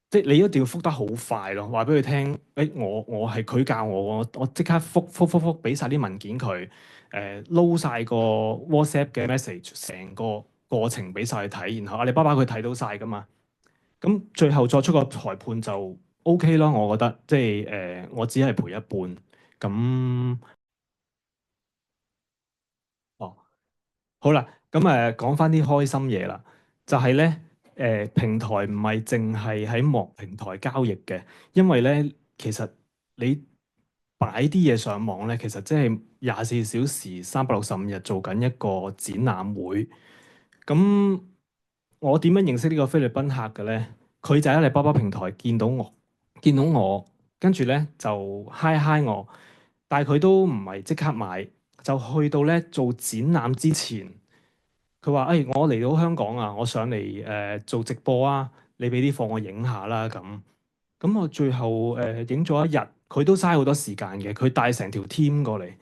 即係你一定要覆得好快咯，話俾佢聽，我係佢教我即刻覆俾晒啲文件佢，撈晒個 WhatsApp 嘅 message，成個過程俾晒佢睇，然後阿里巴巴佢睇到晒噶嘛，咁最後作出個裁判就 OK 咯，我覺得即係我只係賠一半，咁哦。好啦，咁講翻啲開心嘢啦，就係咧平台唔係淨係喺網平台交易嘅，因為咧其實你擺啲嘢上網咧，其實即係24小時365日做緊一個展覽會。咁我點樣認識呢個菲律賓客嘅咧？佢就喺阿里巴巴平台見到我，跟住咧就嗨我，但係佢都唔係即刻買，就去到咧做展覽之前，佢話：我嚟到香港啊，我上嚟做直播啊，你俾啲貨我影下啦咁。咁我最後影咗一日，佢都嘥好多時間嘅，佢帶成條 team 過嚟，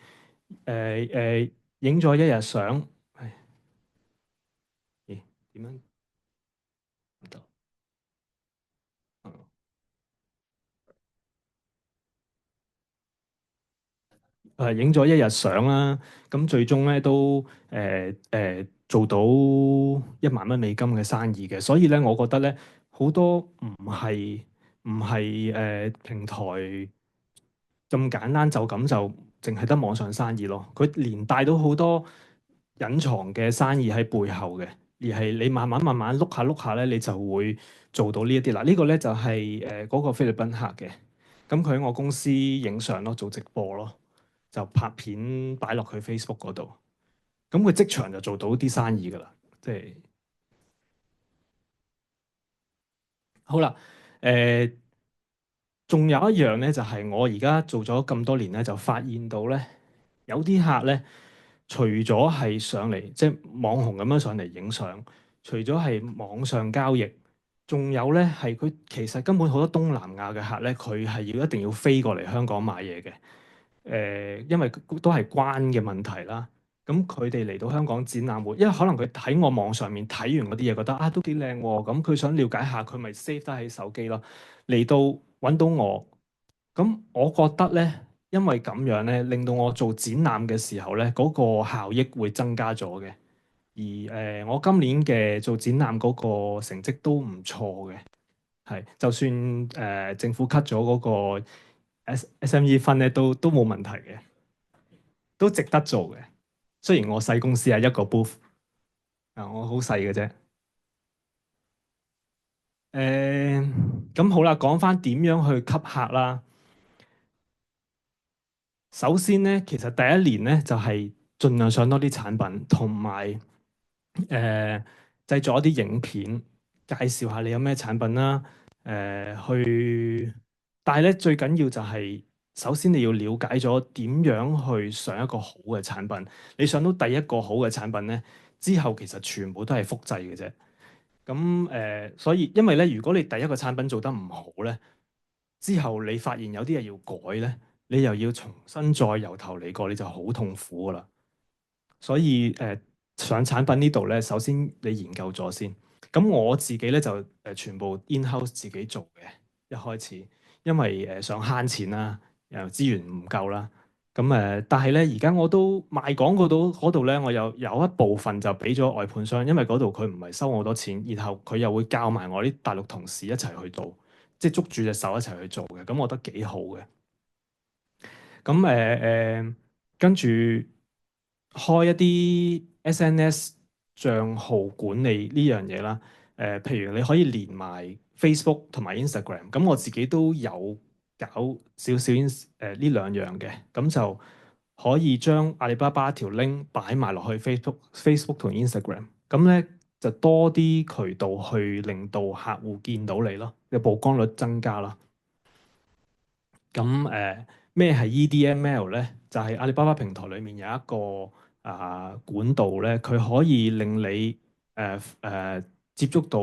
影咗一日相。唉，咦點樣？唔得。影咗一日相啦，咁最終咧都做到1萬蚊美金嘅生意嘅，所以咧我覺得咧好多唔係平台咁簡單就咁就淨係得網上生意咯，佢連帶到好多隱藏嘅生意喺背後嘅，而係你慢慢碌下咧，你就會做到呢一啲啦。呢個咧就係嗰個菲律賓客嘅，咁佢喺我公司影相咯，做直播咯。就拍片擺落去 Facebook 嗰度，咁佢即場就做到啲生意㗎啦。即係好啦，仲有一樣咧，就係我而家做咗咁多年咧，就發現到咧，有啲客咧，除咗係上嚟即係網紅咁樣上嚟影相，除咗係網上交易，仲有咧係佢其實根本好多東南亞嘅客咧，佢係一定要飛過嚟香港買嘢嘅。因為都係關嘅問題啦。咁佢哋嚟到香港展覽會，因為可能佢喺我網上面睇完嗰啲嘢，覺得都幾靚喎。咁佢想了解下，佢咪 save 得喺手機咯。嚟到揾到我，咁我覺得咧，因為咁樣咧，令到我做展覽嘅時候咧，嗰個效益會增加咗嘅。而我今年嘅做展覽嗰個成績都唔錯嘅，係就算政府 cut 咗嗰個 SME 分咧，都冇問題嘅，都值得做嘅。雖然我細公司係一個 booth，我好細嘅啫。咁好啦，講翻點樣去吸客啦。首先咧，其實第一年咧就係盡量上多啲產品，同埋製作一啲影片，介紹下你有咩產品啦。但係咧最緊要就係，首先你要了解咗點樣去上一個好嘅產品。你上到第一個好嘅產品咧，之後其實全部都係複製嘅啫。咁所以因為咧，如果你第一個產品做得唔好咧，之後你發現有啲嘢要改咧，你又要重新再由頭嚟過，你就好痛苦噶啦。所以上產品呢度咧，首先你研究咗先。咁我自己咧就全部 in-house 自己做嘅，一開始，因為想慳錢啦，又資源唔夠啦。咁但係咧而家我都賣廣告到嗰度咧，我有一部分就俾咗外判商，因為嗰度佢唔係收我好多錢，然後佢又會教埋我啲大陸同事一齊去做，即係捉住隻手一齊去做嘅。咁我覺得幾好嘅。咁跟住開一啲 SNS 帳號管理呢樣嘢啦。譬如你可以連埋 Facebook 同埋 Instagram。咁我自己都有搞少少呢兩樣嘅，咁就可以將阿里巴巴條 link 擺埋落去 Facebook 同 Instagram。咁咧就多啲渠道去令到客戶見到你咯，嘅曝光率增加啦。咁咩係 EDML 咧？就係阿里巴巴平台裏面有一個管道咧，佢可以令你接觸到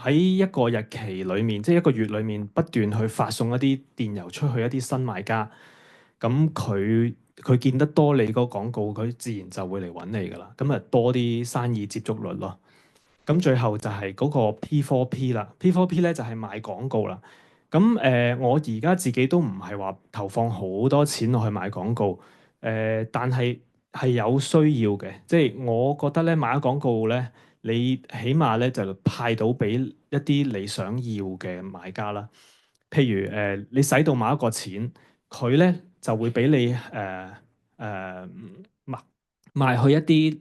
喺一個日期裏面，即係一個月裏面不斷去發送一啲電郵出去一啲新買家。咁佢見得多你個廣告，佢自然就會嚟揾你噶啦。咁啊多啲生意接觸率咯。咁最後就係嗰個 P4P 啦。P4P 咧就係賣廣告啦。咁我而家自己都唔係話投放好多錢落去買廣告，但係有需要嘅。即係我覺得咧買咗廣告咧，你起碼咧就派到俾一啲你想要嘅買家啦。譬如你使到某一個錢，佢咧就會俾你賣去一啲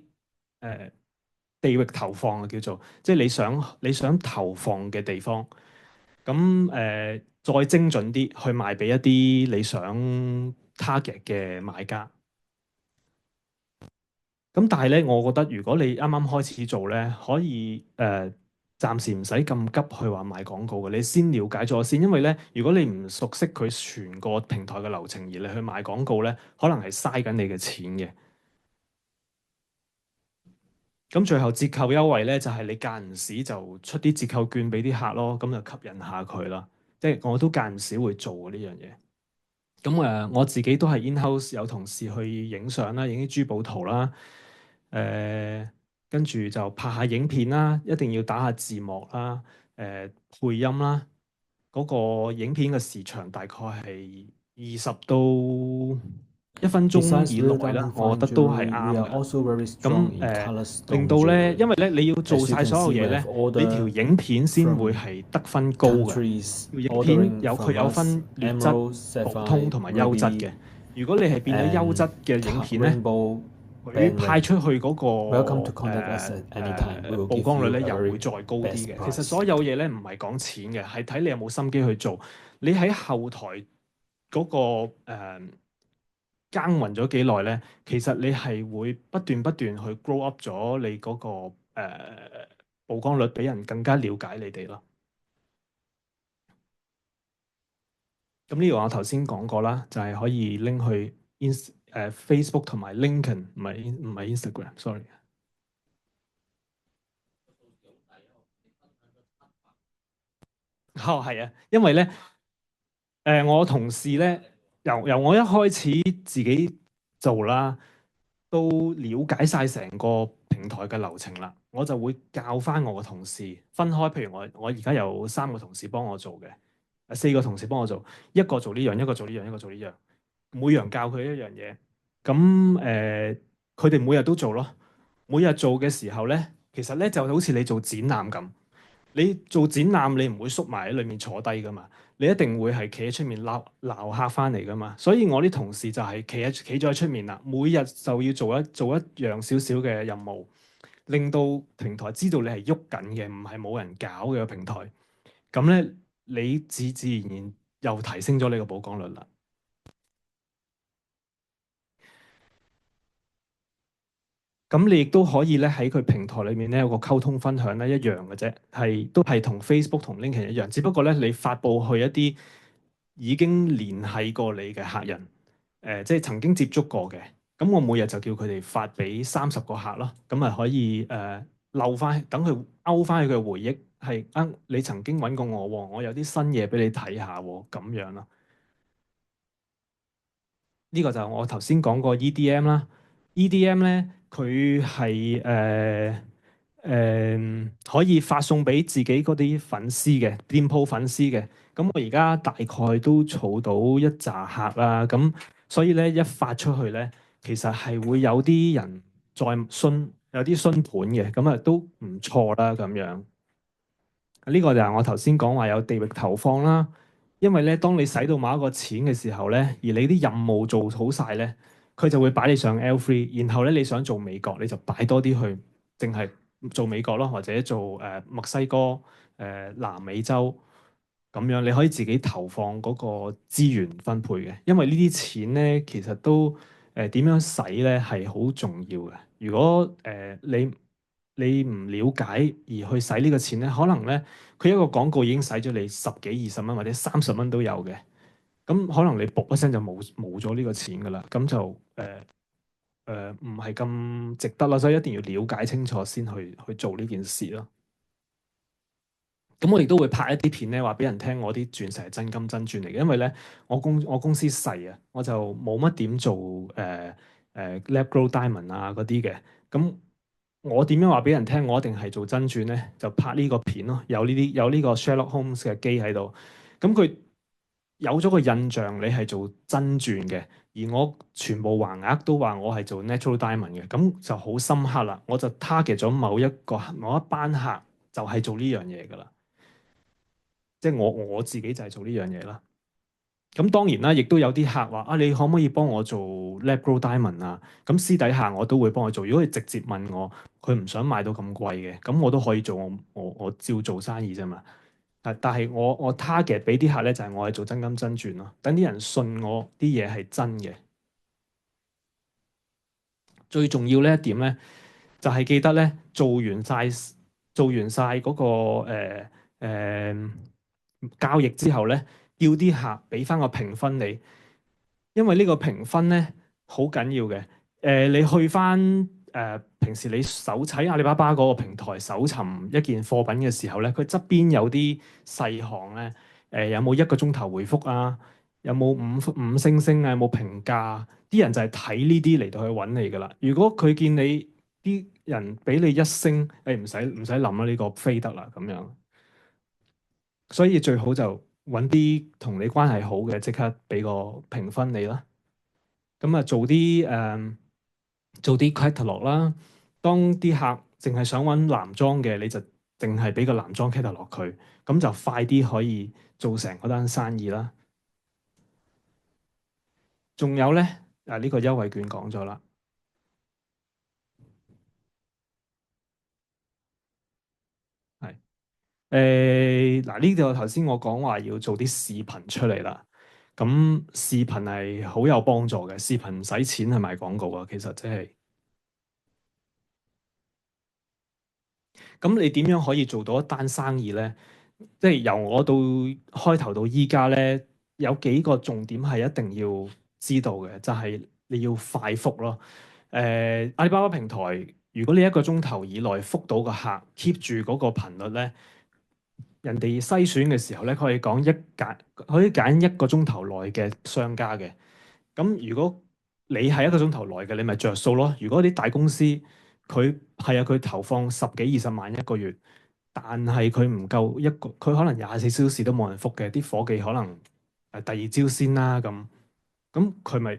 地域投放啊，叫做即係你想投放嘅地方。咁再精準啲去賣俾一啲你想 target 嘅買家。咁但係咧，我覺得如果你啱啱開始做咧，可以暫時唔使咁急去話賣廣告嘅，你先了解咗先。因為咧，如果你唔熟悉佢全個平台嘅流程，而你去賣廣告咧，可能係嘥緊你嘅錢嘅。咁最後折扣優惠咧，就係你間唔時就出啲折扣券俾啲客咯，咁就吸引下佢啦。即係我都間唔時會做嘅呢樣嘢。咁我自己都係 in-house 有同事去影相啦，影啲珠寶圖啦。跟住就拍下影片啦，一定要打下字幕啦，配音啦。嗰個影片嘅時長大概係20到1分鐘以內啦，我覺得都係啱嘅。咁令到咧，因為咧你要做晒所有嘢咧，你條影片先會係得分高嘅。條影片佢有分劣質、普通同埋優質嘅。如果你係變咗優質嘅影片咧，佢派出去嗰個曝光率咧又會再高啲嘅。其實所有嘢咧唔係講錢嘅，係睇你有冇心機去做。你喺後台嗰個耕耘咗幾耐咧，其實你係會不斷去 grow up 咗你嗰個曝光率，俾人更加了解你哋咯。咁呢個我頭先講過啦，就係可以拎去Facebook 同埋 LinkedIn，唔係 Instagram，sorry。哦，係啊，因為咧，我同事咧，由我一開始自己做啦，都了解晒成個平台嘅流程啦，我就會教翻我個同事分開。譬如我而家有3個同事幫我做嘅，4個同事幫我做，一個做呢樣，一個做呢樣，一個做呢樣，每樣教佢一樣嘢。咁佢哋每日都做咯。每日做嘅時候咧，其實咧就好似你做展覽咁。你做展覽，你唔會縮埋喺裏面坐低噶嘛，你一定會係企喺出面鬧客翻嚟噶嘛。所以我啲同事就係企咗喺出面啦，每日就要做一樣少少嘅任務，令到平台知道你係喐緊嘅，唔係冇人搞嘅個平台。咁咧，你自然又提升咗你個曝光率啦。咁你亦都可以咧喺佢平台裏面咧有個溝通分享咧一樣嘅啫，都係同 Facebook 同 LinkedIn 一樣，只不過咧你發布去一啲已經聯繫過你嘅客人，即係曾經接觸過嘅。咁我每日就叫佢哋發俾30個客咯，咁啊可以等佢勾翻佢嘅回憶，係你曾經揾過我喎，我有啲新嘢俾你睇下喎，咁樣咯。呢個就係我頭先講過 EDM 啦。EDM 咧，佢係可以發送俾自己嗰啲粉絲嘅店鋪粉絲嘅。咁我而家大概都儲到一紮客啦。咁所以咧，一發出去咧，其實係會有啲人再有啲新盤嘅，咁啊都唔錯啦咁樣。呢個就係我頭先講話有地域投放啦。因為咧，當你使到某一個錢嘅時候咧，而你啲任務做好晒咧，佢就會擺你上 L3，然後咧你想做美國，你就擺多啲去，淨係做美國咯，或者做墨西哥、南美洲咁樣，你可以自己投放嗰個資源分配嘅。因為呢啲錢咧，其實都點樣使咧係好重要嘅。如果你唔了解而去使呢個錢咧，可能咧佢一個廣告已經使咗你十幾20蚊或者30蚊都有嘅，咁可能你卜一聲就冇咗呢個錢噶啦，咁就唔係咁值得啦，所以一定要了解清楚先去做呢件事咯。咁我亦都會拍一啲片咧，話俾人聽我啲鑽石係真金真鑽嚟嘅，因為咧我公司細啊，我就冇乜點做lab grow diamond 啊嗰啲嘅。咁我點樣話俾人聽我一定係做真鑽咧？就拍呢個片咯，有呢個 Sherlock Holmes 嘅機喺度，咁佢有咗個印象你係做真鑽嘅，而我全部橫額都話我係做 natural diamond 嘅，咁就好深刻啦。我就 target 咗某一班客，就係做呢樣嘢噶啦。即係我自己就係做呢樣嘢啦。咁當然啦，亦都有啲客話啊，你可唔可以幫我做 lab grow diamond 啊？咁私底下我都會幫佢做。如果佢直接問我，佢唔想賣到咁貴嘅，咁我都可以做。我照做生意啫嘛。但係我 target 俾啲客咧，就係我係做真金真鑽咯。等啲人信我啲嘢係真嘅。最重要呢一點咧，就係記得咧，做完晒嗰個交易之後咧，叫啲客俾翻個評分你，因為呢個評分咧好緊要嘅。你去翻平時你喺阿里巴巴嗰個平台搜尋一件貨品嘅時候咧，佢側邊有啲細項咧，有冇1個鐘頭回覆啊？有冇五星星啊？有冇評價？啲人就係睇呢啲嚟到去揾你噶啦。如果佢見你啲人俾你1星，誒唔使諗啦，呢個飛得啦咁樣。所以最好就揾啲同你關係好嘅，即刻俾個評分你啦。咁啊，做啲 catalog 啦。當啲客淨係想揾男裝嘅，你就淨係俾個男裝 catalog 佢，咁就快啲可以做成嗰單生意啦。仲有咧，呢個優惠券講咗啦。係嗱，呢度頭先我講話要做啲視頻出嚟啦。咁視頻係好有幫助嘅，視頻唔使錢係賣廣告啊，其實即係。咁你點樣可以做到一單生意咧？即係由我到開頭到依家咧，有幾個重點係一定要知道嘅，就係你要快覆咯。阿里巴巴平台，如果你1個鐘頭以內覆到個客，keep 住嗰個頻率咧，人哋篩選嘅時候咧，佢可以揀1個鐘頭內嘅商家嘅。咁如果你係1個鐘頭內嘅，你咪着數咯。如果啲大公司佢投放10幾20萬一個月，但係佢唔夠佢可能24小時都冇人覆嘅，啲伙計可能第二朝先啦咁佢咪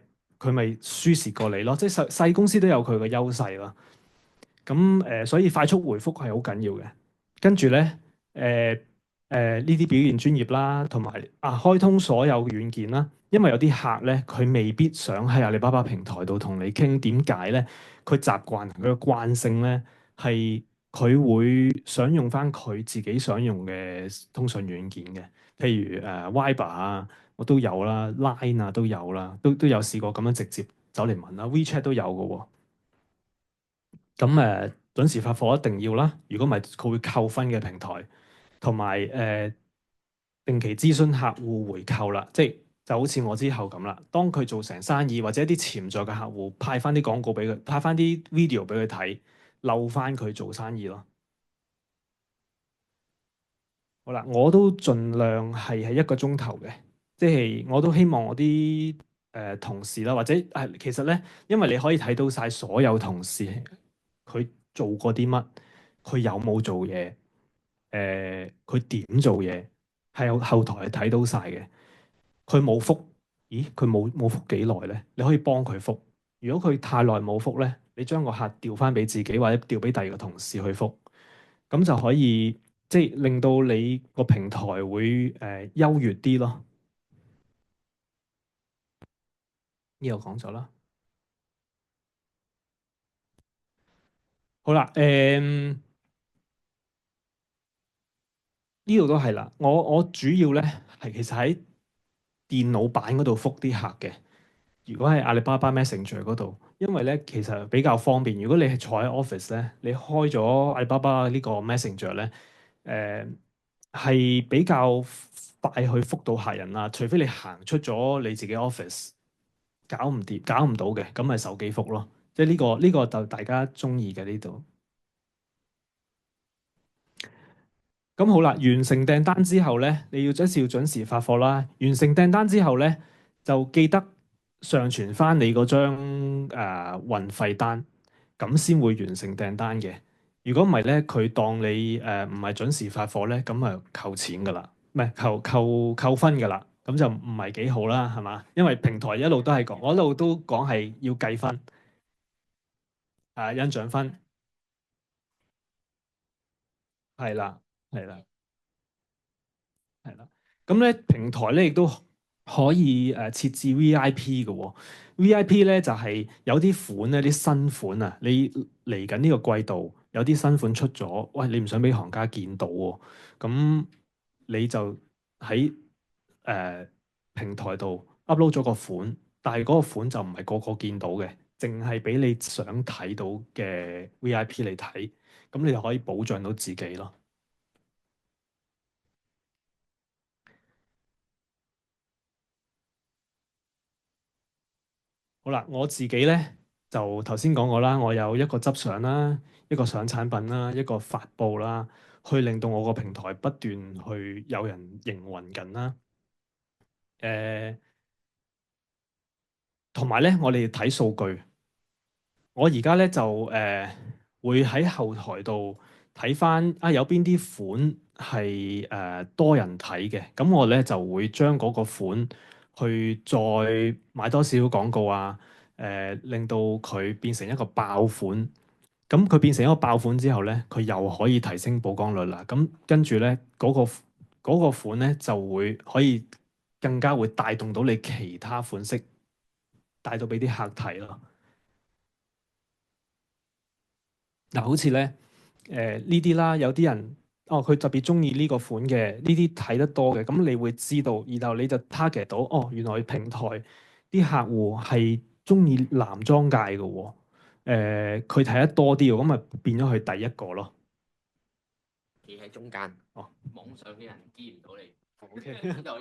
輸蝕過你咯。即係細公司都有佢嘅優勢咯。咁所以快速回覆係好緊要嘅。跟住咧，呢啲表現專業啦，同埋開通所有軟件啦。因為有啲客咧，佢未必想喺阿里巴巴平台度同你傾。點解咧？佢習慣佢嘅慣性咧，係佢會想用翻佢自己想用嘅通訊軟件嘅。譬如Viber 啊，我都有啦，Line 啊都有啦，都有試過咁樣直接走嚟問啦。WeChat 都有嘅喎。咁準時發貨一定要啦。如果唔係，佢會扣分嘅平台。同埋定期諮詢客戶回購啦，即係就好似我之後咁啦。當佢做成生意或者一啲潛在嘅客戶派翻啲廣告俾佢，派翻啲 video 俾佢睇，溜翻佢做生意咯。好啦，我都盡量係一個鐘頭嘅，即係我都希望我啲同事啦，或者其實咧，因為你可以睇到晒所有同事佢做過啲乜，佢有冇做嘢，佢點做嘢，係有後台係睇到晒嘅。佢冇覆，咦？佢冇覆幾耐咧？你可以幫佢覆。如果佢太耐冇覆咧，你將個客調翻俾自己，或者調俾第二個同事去覆，咁就可以即係令到你個平台會優越啲咯。呢個講咗啦。好啦，呢度都係啦。我主要咧係其實喺電腦版嗰度覆啲客嘅。如果係阿里巴巴 Messenger 嗰度，因為咧其實比較方便。如果你係坐喺 office 咧，你開咗阿里巴巴呢個 Messenger 咧，係比較快去覆到客人啦。除非你行出咗你自己 office，搞唔掂、搞唔到嘅，咁咪手機覆咯。即係呢個就大家中意嘅呢度。咁好啦，完成訂單之後咧，你要準時發貨啦。完成訂單之後咧，就記得上傳翻你嗰張運費單，咁先會完成訂單嘅。如果唔係咧，佢當你唔係準時發貨咧，咁啊扣錢噶啦，唔係扣分噶啦，咁就唔係幾好啦，係嘛？因為平台一路都係講，我一路都講係要計分欣賞分，係啦，係啦。係啦，咁咧平台咧亦都可以設置 VIP 嘅喎。VIP 咧就係有啲款咧，啲新款啊，你嚟緊呢個季度有啲新款出咗，喂，你唔想俾行家見到喎，咁你就喺平台度 upload 咗個款，但係嗰個款就唔係個個見到嘅，淨係俾你想睇到嘅 VIP 嚟睇，咁你就可以保障到自己咯。好啦，我自己咧就頭先講過啦，我有一個執相啦，一個上產品啦，一個發布啦，去令到我個平台不斷去有人營運緊啦。同埋咧，我哋睇數據。我而家咧就會喺後台度睇翻有邊啲款係多人睇嘅，咁我咧就會將嗰個款去再買多少少廣告令到佢變成一個爆款。咁佢變成一個爆款之後咧，佢又可以提升曝光率啦。咁跟住咧嗰個款咧就會可以更加會帶動到你其他款式，帶到俾啲客睇咯。嗱，好似咧，呢啲啦，有啲人佢特別中意呢個款嘅，呢啲睇得多嘅，咁你會知道，然後你就 target 到，原來平台啲客戶係中意男裝界嘅喎，佢睇得多啲喎，咁咪變咗佢第一個咯。企喺中間，網上嘅人見唔到你。OK，呢度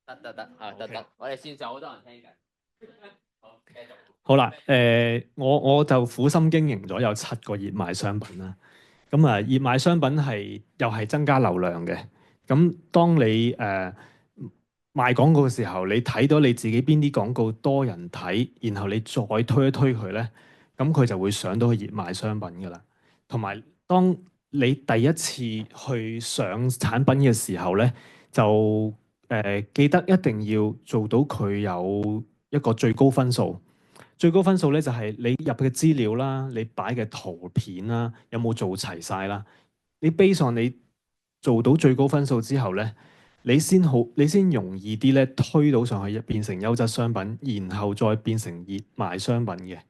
得得， OK 我哋線上好多人聽緊。好，繼續。好啦，我就苦心經營咗有7個熱賣商品啦。咁熱賣商品又係增加流量嘅。咁當你賣廣告嘅時候，你睇到你自己邊啲廣告多人睇，然後你再推一推佢咧，咁佢就會上到去熱賣商品噶啦。同埋當你第一次去上產品嘅時候咧，就記得一定要做到佢有一個最高分數。最高分數咧就係你入嘅資料啦，你擺嘅圖片啦，有冇做齊晒啦？你 base on 你做到最高分數之後咧，你先容易啲咧推到上去，變成優質商品，然後再變成熱賣商品嘅。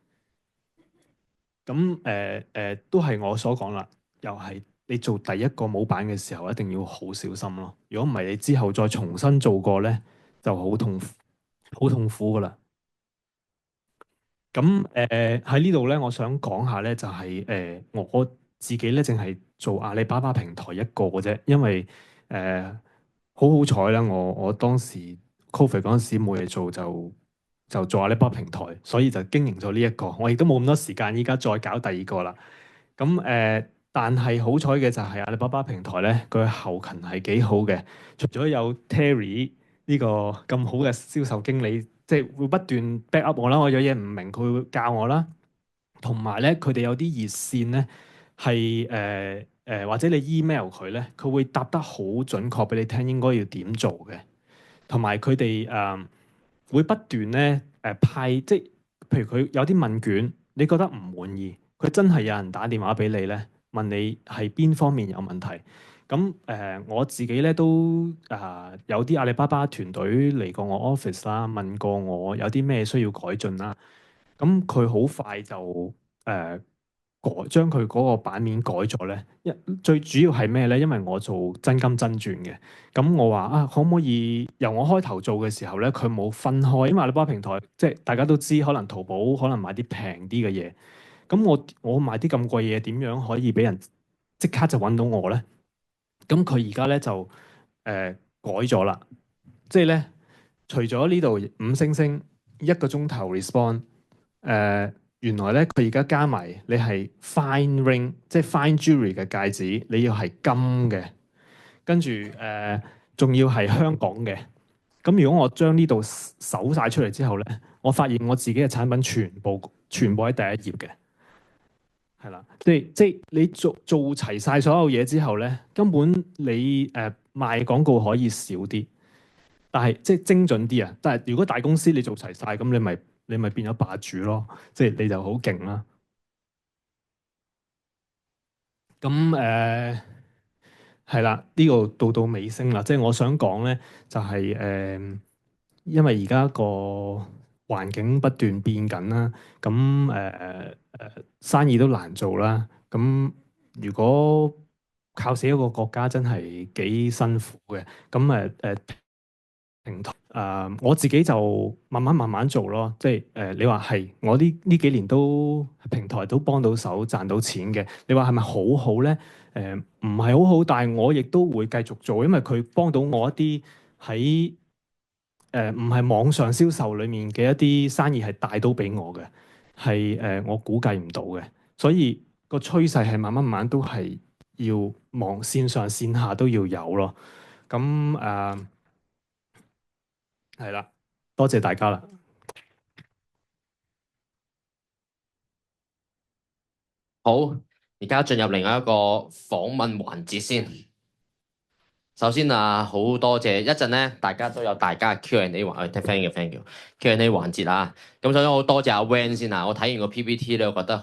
咁都係我所講啦，又係你做第一個模板嘅時候，一定要好小心咯。如果唔係，你之後再重新做過咧，就好痛苦，好痛苦噶啦。咁喺呢度咧，我想講下咧，就係我自己咧，淨係做阿里巴巴平台一個嘅啫，因為好好彩啦，我當時 Covid 嗰陣時冇嘢做，就做阿里巴巴平台，所以就經營咗呢一個，我亦都冇咁多時間，依家再搞第二個啦。咁但係好彩嘅就係阿里巴巴平台咧，佢後勤係幾好嘅。除咗有 Terry 呢個咁好嘅銷售經理，即係會不斷 back up 我啦，我有嘢唔明佢會教我啦。同埋咧，佢哋有啲熱線咧係或者你 email 佢咧，佢會答得好準確俾你聽，應該要點做嘅。同埋佢哋會不斷咧派，即係譬如佢有啲問卷，你覺得唔滿意，佢真係有人打電話俾你咧，問你係邊方面有問題。咁我自己咧都有啲阿里巴巴團隊嚟過我 office 啦，問過我有啲咩需要改進啦。咁佢好快就將佢嗰個版面改咗咧。最主要係咩咧？因為我做真金真鑽嘅，咁我話啊，可唔可以由我開頭做嘅時候咧，佢冇分開，因為阿里巴巴平台即係大家都知，可能淘寶可能買啲平啲嘅嘢，咁我買啲咁貴嘢，點樣可以俾人即刻就揾到我咧？咁佢而家咧就改咗啦，即係咧除咗呢度5星星一個鐘頭 respond。原來咧佢而家加埋你係 fine ring，即係 fine jewelry 嘅戒指，你要係金嘅，跟住仲要係香港嘅。咁如果我將呢度搜晒出嚟之後咧，我發現我自己嘅產品全部喺第一頁嘅，係啦，即係你做齊晒所有嘢之後咧，根本你賣廣告可以少啲，但係即係精準啲啊！但係如果大公司你做齊晒，咁你咪變咗霸主咯，即係你就好勁啦。咁係啦，呢個到尾聲啦，即係我想講咧，就係因為而家個環境不斷變緊啦，咁生意都難做啦。咁如果靠死一個國家真係幾辛苦嘅，咁平台我自己就慢慢做咯，即係你話係我呢幾年都平台都幫到手賺到錢嘅，你話係咪好好咧？唔係好好，但係我亦都會繼續做，因為佢幫到我一啲喺唔係網上銷售裡面嘅一啲生意係帶到俾我嘅，係我估計唔到嘅，所以個趨勢係慢慢都係要網線上線下都要有咯。咁係啦，多謝大家啦。好，而家進入另外一個訪問環節先。首先啊，好多謝一陣咧，大家都有大家嘅 Q&A 環，thank you Q&A 環節啊。咁首先好多謝阿 Van 先啊，我睇完個 PPT 咧，我覺得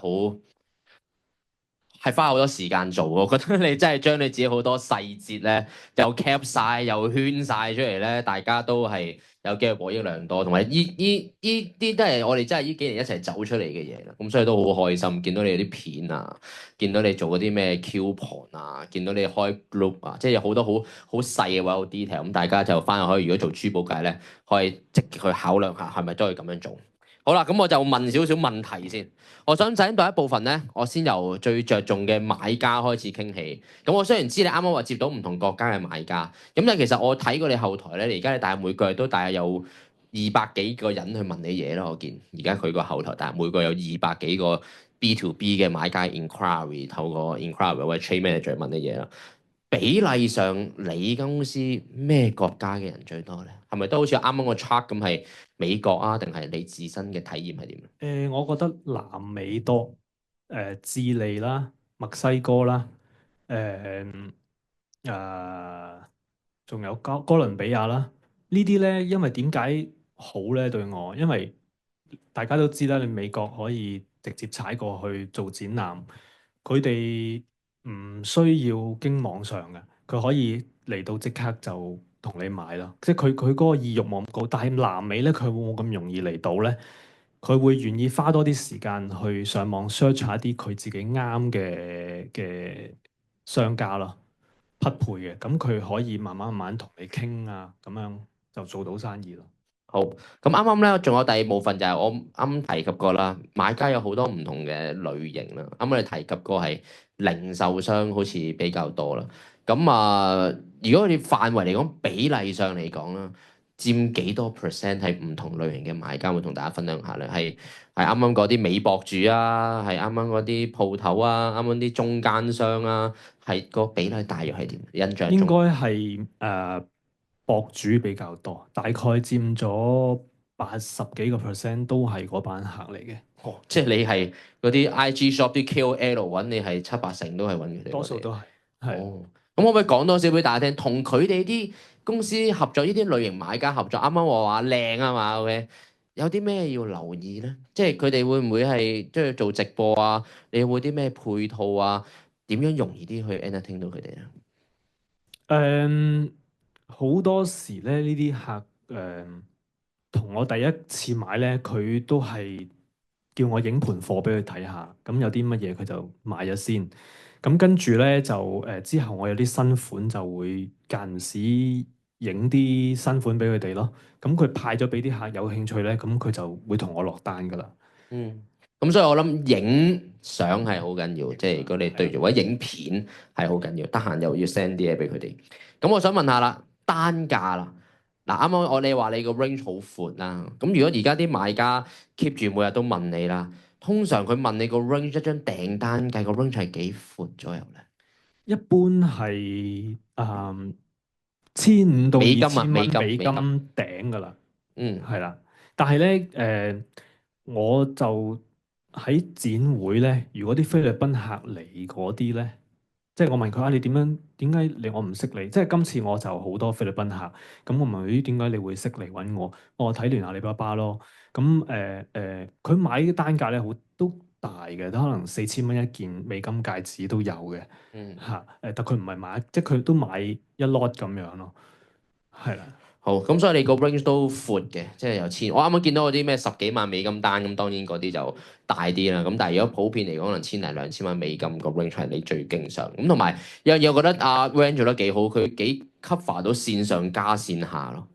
係花好多時間做，我覺得你真係將你自己好多細節咧，又 cap 晒，又圈晒出嚟咧，大家都係有機會獲益良多，同埋依啲都係我哋真係呢幾年一齊走出嚟嘅嘢啦。咁所以都好開心，見到你啲片啊，見到你做嗰啲咩 coupon 啊，見到你開 group 啊，即係有好多好細嘅話好 detail。咁大家就翻去可以，如果做珠寶界咧，可以積極去考量下，係咪都可以咁樣做。好啦，咁我就問少少問題先。我想喺第一部分咧，我先由最着重嘅買家開始傾起。咁我雖然知你啱啱話接到唔同國家嘅買家，咁但係其實我睇過你後台咧，你而家你大約每個月都大約有200幾個人去問你嘢啦。我見而家佢個後台，但係每個有200幾個 B to B 嘅買家 inquiry， 透過 inquiry 或者 trade manager 問你嘢啦。比例上，你間公司咩國家嘅人最多咧？係咪都好似啱啱個 chart 咁係美國啊？定係你自身嘅體驗係點？我覺得南美多，智利啦、墨西哥啦，仲有哥倫比亞啦。呢啲咧，因為點解好咧對我？因為大家都知啦，你美國可以直接踩過去做展覽，佢哋唔需要經網上嘅，佢可以嚟到即刻就同你買咯。即係佢嗰個意欲冇咁高，但係南美咧，佢會冇咁容易嚟到咧。佢會願意花多啲時間去上網 search 下一啲佢自己啱嘅商家咯，匹配嘅，咁佢可以慢慢同你傾啊，咁樣就做到生意咯。好，咁啱啱咧，仲有第二部分就係我啱提及過啦，買家有好多唔同嘅類型啦。啱啱你提及過係零售商好似比較多啦。咁啊，如果你範圍嚟講，比例上嚟講啦，佔幾多 percent 係唔同類型嘅買家，會同大家分享下咧？係啱啱嗰啲美博主啊，係啱啱嗰啲鋪頭啊，啱啱啲中間商啊，係個比例大約係點？印象中應該係博主比較多，大概佔咗80幾個% 都係嗰班客嚟嘅，哦，即係你係嗰啲 IG shop 啲 KOL 揾你係七八成都係揾佢哋揾你。多數都係係。哦，咁可唔可以講多少俾大家聽？同佢哋啲公司合作，呢啲類型買家合作，啱啱我話靚啊嘛，OK，有啲咩要留意咧？即係佢哋會唔會係即係做直播啊？你有冇啲咩配套啊？點樣容易啲去 entertain 到佢哋啊？誒好多時咧，呢啲客同我第一次買咧，佢都係叫我影盤貨俾佢睇下，咁有啲乜嘢佢就買咗先。咁跟住咧就之後我有啲新款就會間唔時影啲新款俾佢哋咯。咁佢派咗俾啲客有興趣咧，咁佢就會同我落單噶啦。嗯，咁所以我諗影相係好緊要，即係如果你對係住或者影片係好緊要，得閒又要 send 啲嘢俾佢哋。咁我想問下啦，單價啦，嗱啱啱你話你個 range 好闊啦，咁如果而家啲買家 keep 住每日都問你啦，通常佢問你個 range 一張訂單計個 range 係幾闊左右咧？一般係1500到美金啊，二千美蚊美金金美金，頂噶啦。嗯係啦，但係咧，我就喺展會咧，如果啲菲律賓客嚟嗰啲咧，即係我問佢啊，你點解我唔識你？即係今次我就好多菲律賓客，咁我問佢咦點解你會識嚟揾我？我睇聯阿里巴巴咯。咁佢買嘅單價咧好都大嘅，都可能4000蚊一件美金戒指都有嘅嗯。嚇。但佢唔係買，即係佢都買一 lot 咁樣咯。係啦。好，咁所以你個 range 都闊嘅，即係由千，我啱啱見到嗰啲咩十幾萬美金單，咁當然嗰啲就大啲啦。咁但係如果普遍嚟講，可能千零兩千蚊美金個 range 係你最經常。咁同埋有樣嘢，我覺得阿 Van 做得幾好，佢幾 cover 到線上加線下咯。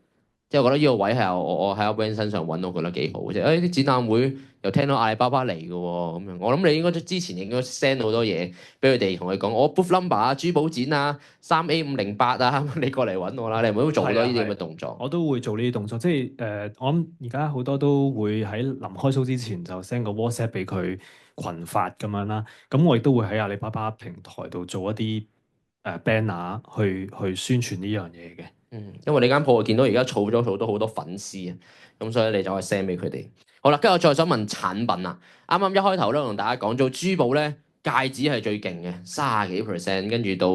即係我覺得呢個位係我喺阿 Van 身上揾到，覺得幾好嘅啫。誒啲展覽會又聽到阿里巴巴嚟嘅喎，咁樣我諗你應該之前應該 send 好多嘢俾佢哋，同佢講我 booth number 啊、珠寶展啊、3A508啊，你過嚟揾我啦。你係咪都做好多呢啲咁嘅動作？我都會做呢啲動作，即係我諗而家好多都會喺臨開 show 之前就 send 個 WhatsApp 俾佢群發咁樣啦。咁我亦都會喺阿里巴巴平台度做一啲banner 去宣傳呢樣嘢嘅。嗯，因為你間鋪我見到而家儲咗好多粉絲啊，咁所以你就可以 send 俾佢哋。好啦，跟住我再想問產品啊，啱啱一開頭咧同大家講做珠寶咧，戒指係最勁嘅，30幾%，跟住到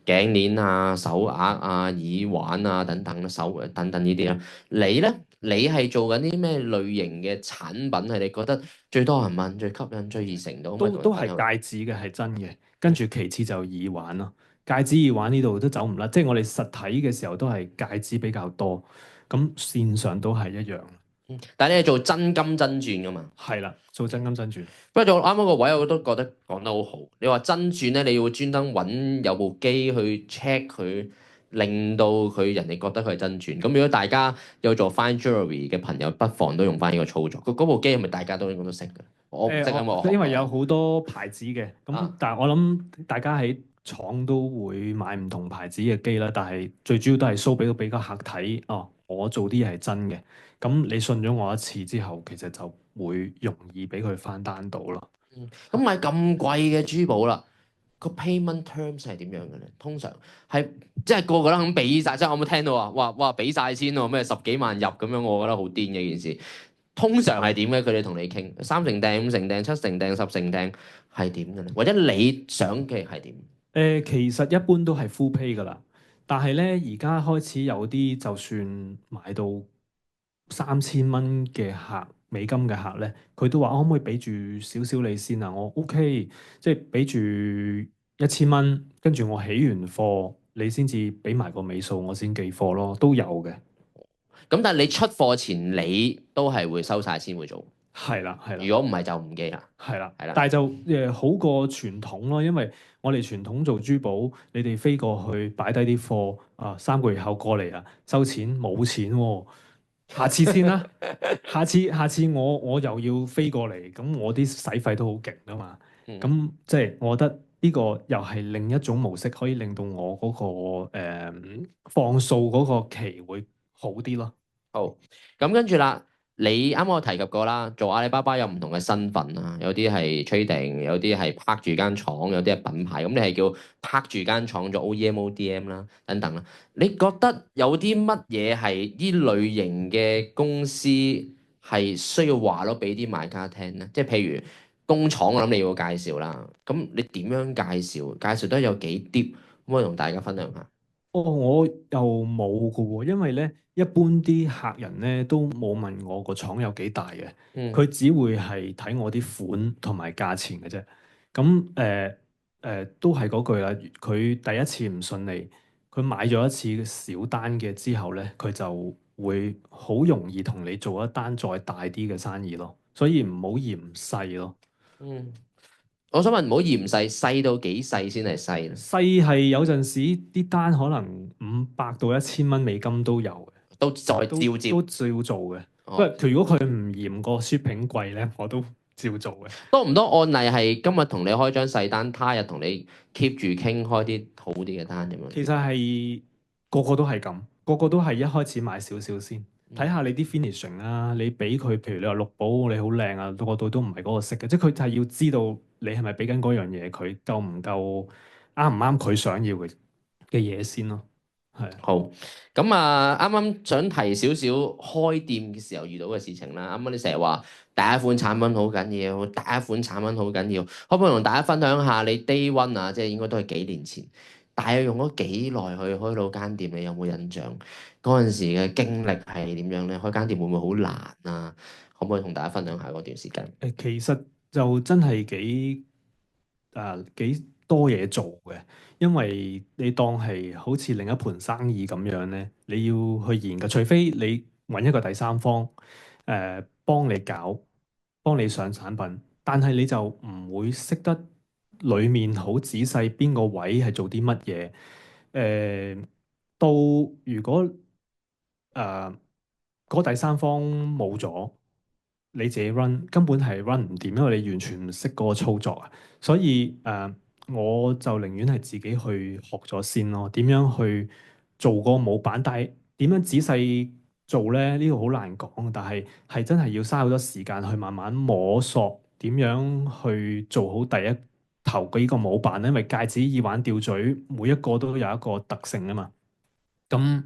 頸鏈啊、手鐲啊、耳環啊等等手等等呢啲啦。你咧，你係做緊啲咩類型嘅產品係你覺得最多人問、最吸引、最易成到？可唔可以同我都分享？係戒指嘅，係真嘅。跟住其次就耳環咯，戒指耳環呢度都走唔甩，即係我哋實體嘅時候都係戒指比較多，咁線上都係一樣。但係你係做真金真鑽噶嘛？係啦，做真金真鑽。不過做啱啱個位我都覺得講得好好。你話真鑽咧，你要專登揾有部機去 check 佢，令到佢人哋覺得佢係真鑽。咁如果大家有做 fine jewelry 嘅朋友，不妨都用翻呢個操作。嗰部機係咪大家都應該都識嘅？我唔識啊，我學因為過。有好多牌子嘅，咁啊，但係我諗大家喺廠都會買唔同牌子嘅機啦，但係最主要都係 show 俾個客睇，哦，我做啲嘢係真嘅，咁你信咗我一次之後，其實就會容易俾佢翻單到咯。咁買咁貴嘅珠寶啦，個 payment terms 係點樣嘅咧？通常係即係個個都肯俾晒，即係我有冇聽到啊？哇俾晒先喎，咩十幾萬入咁樣，我覺得好癲嘅一件事。通常係點嘅？佢哋同你傾3成訂、5成訂、7成訂、10成訂係點嘅咧？或者你想嘅係點？其實一般都係 full pay 噶啦，但係咧而家開始有啲就算買到3000蚊嘅客美金嘅客咧，佢都話可唔可以俾住少少你先啊？我 OK，即係俾住1000蚊，跟住我起完貨，你先至俾埋個尾數，我先寄貨咯，都有嘅。咁但係你出貨前你都係會收晒先會做，係啦，係啦，如果唔係就唔寄啦，係啦，係啦。但係就好過傳統咯，因為我哋傳統做珠寶，你哋飛過去擺低啲貨啊，3個月後過嚟啊，收錢冇錢喎，下次先啦，下次我又要飛過嚟，咁我啲使費都好勁啊嘛，嗯咁即係我覺得呢個又係另一種模式，可以令到我嗰個放數嗰個期會好啲咯。好，咁跟住啦，你啱啱我提及過啦，做阿里巴巴有唔同嘅身份啦，有啲係 trading，有啲係拍住間廠，有啲係品牌，咁你係叫拍住間廠做 OEM、ODM 啦，等等啦。你覺得有啲乜嘢係呢類型嘅公司係需要話咯俾啲買家聽咧？即係譬如工廠，我諗你要介紹啦。咁你點樣介紹？介紹得有幾 deep，可唔可以同大家分享下？哦，我又冇㗎喎，因為咧一般啲客人咧都冇問我個廠有幾大嘅，嗯佢只會係睇我啲款同埋價錢嘅啫。咁都係嗰句啦，佢第一次唔順利，佢買咗一次小單嘅之後咧，佢就會好容易同你做一單再大啲嘅生意咯。所以唔好嫌細咯。嗯。我想問，唔好嫌細，細到幾細先係細咧？細係有陣時啲單可能500到1000蚊美金都有嘅。都再照接。都照做嘅。不過哦，佢如果佢唔嫌個 shipping 貴咧，我都照做嘅。多唔多案例係今日同你開張細單，他日同你 keep 住傾開啲好啲嘅單咁樣？其實係個個都係咁，個個都係一開始買少少先，睇嗯下你啲 finishing 啊，你俾佢，譬如你話綠寶你好靚啊，個度都唔係嗰個色嘅，即係佢就係要知道你係咪俾緊嗰樣嘢佢夠唔夠啱唔啱佢想要嘅嘢先咯。係啊。好，咁啊，啱啱想提少少開店嘅時候遇到嘅事情啦。啱啱你成日話第一款產品好緊要，第一款產品好緊要，可唔可以同大家分享下你 day one 啊，即係應該都係幾年前，大約用咗幾耐去開到間店？你有冇印象？嗰陣時嘅經歷係點樣咧？開間店會唔會好難啊？可唔可以同大家分享下嗰段時間？其實就真係幾多嘢做嘅，因為你當係好似另一盤生意咁樣咧，你要去研究，除非你揾一個第三方幫你搞，幫你上產品，但係你就唔會識得裡面好仔細邊個位係做啲乜嘢。到如果誒嗰第三方冇咗，你自己 run 根本係 run 唔掂，因為你完全唔識嗰個操作啊。所以我就寧願係自己去學咗先咯。點樣去做個模板，但係點樣仔細做咧？呢個好難講，但係係真係要嘥好多時間去慢慢摸索點樣去做好第一頭嘅呢個模板咧。因為戒指、耳環、吊墜每一個都有一個特性啊嘛。咁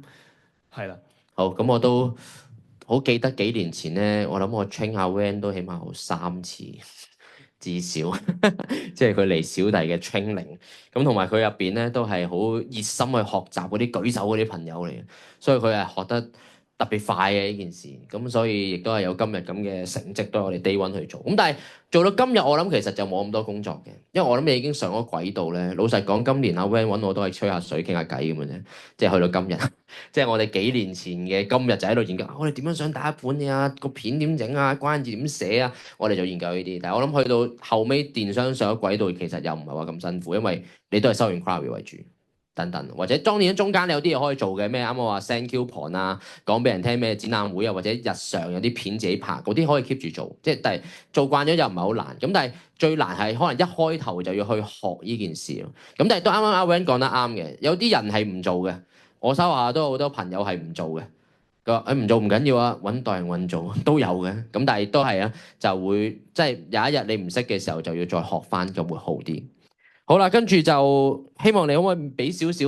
係啦。好，咁我都好記得幾年前咧，我諗我 train 阿 Van 都起碼有3次，至少，即係佢嚟小弟嘅 training，咁同埋佢入邊咧都係好熱心去學習嗰啲舉手嗰啲朋友嚟嘅，所以佢係學得特別快嘅呢件事，咁所以亦都係有今日咁嘅成績，都係我哋 day one 去做。咁但係做到今日，我諗其實就冇咁多工作嘅，因為我諗你已經上咗軌道咧。老實講，今年阿 Van 揾我都係吹下水、傾下偈咁嘅啫，即係去到今日。即係我哋幾年前嘅今日就喺度研究，我哋點樣上第一盤嘅啊？個片點整啊？關鍵點寫啊？我哋就研究呢啲。但係我諗去到後尾電商上咗軌道，其實又唔係話咁辛苦，因為你都係收完 query 為主，等等。或者當然中間你有啲嘢可以做嘅，咩啱啱話 send coupon 啊，講俾人聽咩展覽會啊，或者日常有啲片自己拍，嗰啲可以 keep 住做。即係但係做慣咗又唔係好難。咁但係最難係可能一開頭就要去學呢件事咯。咁但係都啱啱阿 Van 講得啱嘅，有啲人係唔做嘅。我收下都有好多朋友係唔做嘅，佢話誒唔做唔緊要啊，揾代人運做都有嘅，咁但係都係啊，就會即係有一日你唔識嘅時候就要再學翻，就會好啲。好啦，跟住就希望你可唔可以俾少少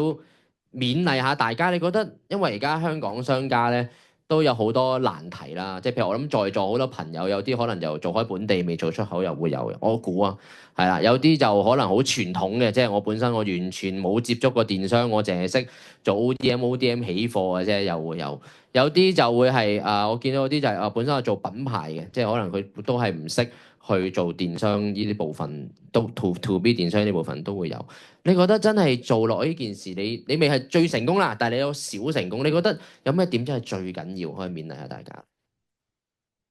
勉勵下大家？你覺得因為而家香港商家咧都有好多難題啦，即係譬如我諗在座好多朋友有啲可能就做開本地未做出口又會有嘅，我估啊係啦，有啲就可能好傳統嘅，即係我本身我完全冇接觸過電商，我淨係識做 ODM、ODM 起貨嘅啫，又會有。有啲就會係我見到有啲就係本身係做品牌嘅，即係可能佢都係唔識去做電商呢啲部分，都 to B 電商呢部分都會有。你覺得真係做落呢件事，你未係最成功啦，但係你有小成功，你覺得有咩點真係最緊要可以勉勵下大家？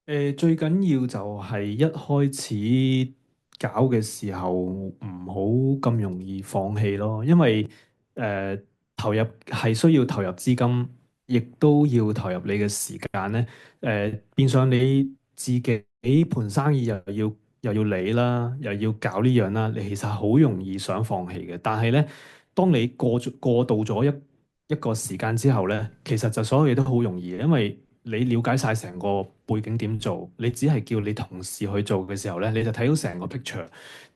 最緊要就係一開始搞嘅時候唔好咁容易放棄咯，因為誒投入係需要投入資金，亦都要投入你嘅時間咧。變相你自己盤生意又要理啦，又要搞呢樣啦，你其實好容易想放棄嘅。但係咧，當你過渡咗一個時間之後咧，其實就所有嘢都好容易嘅，因為你了解晒成個背景點做，你只係叫你同事去做嘅時候咧，你就睇到成個 picture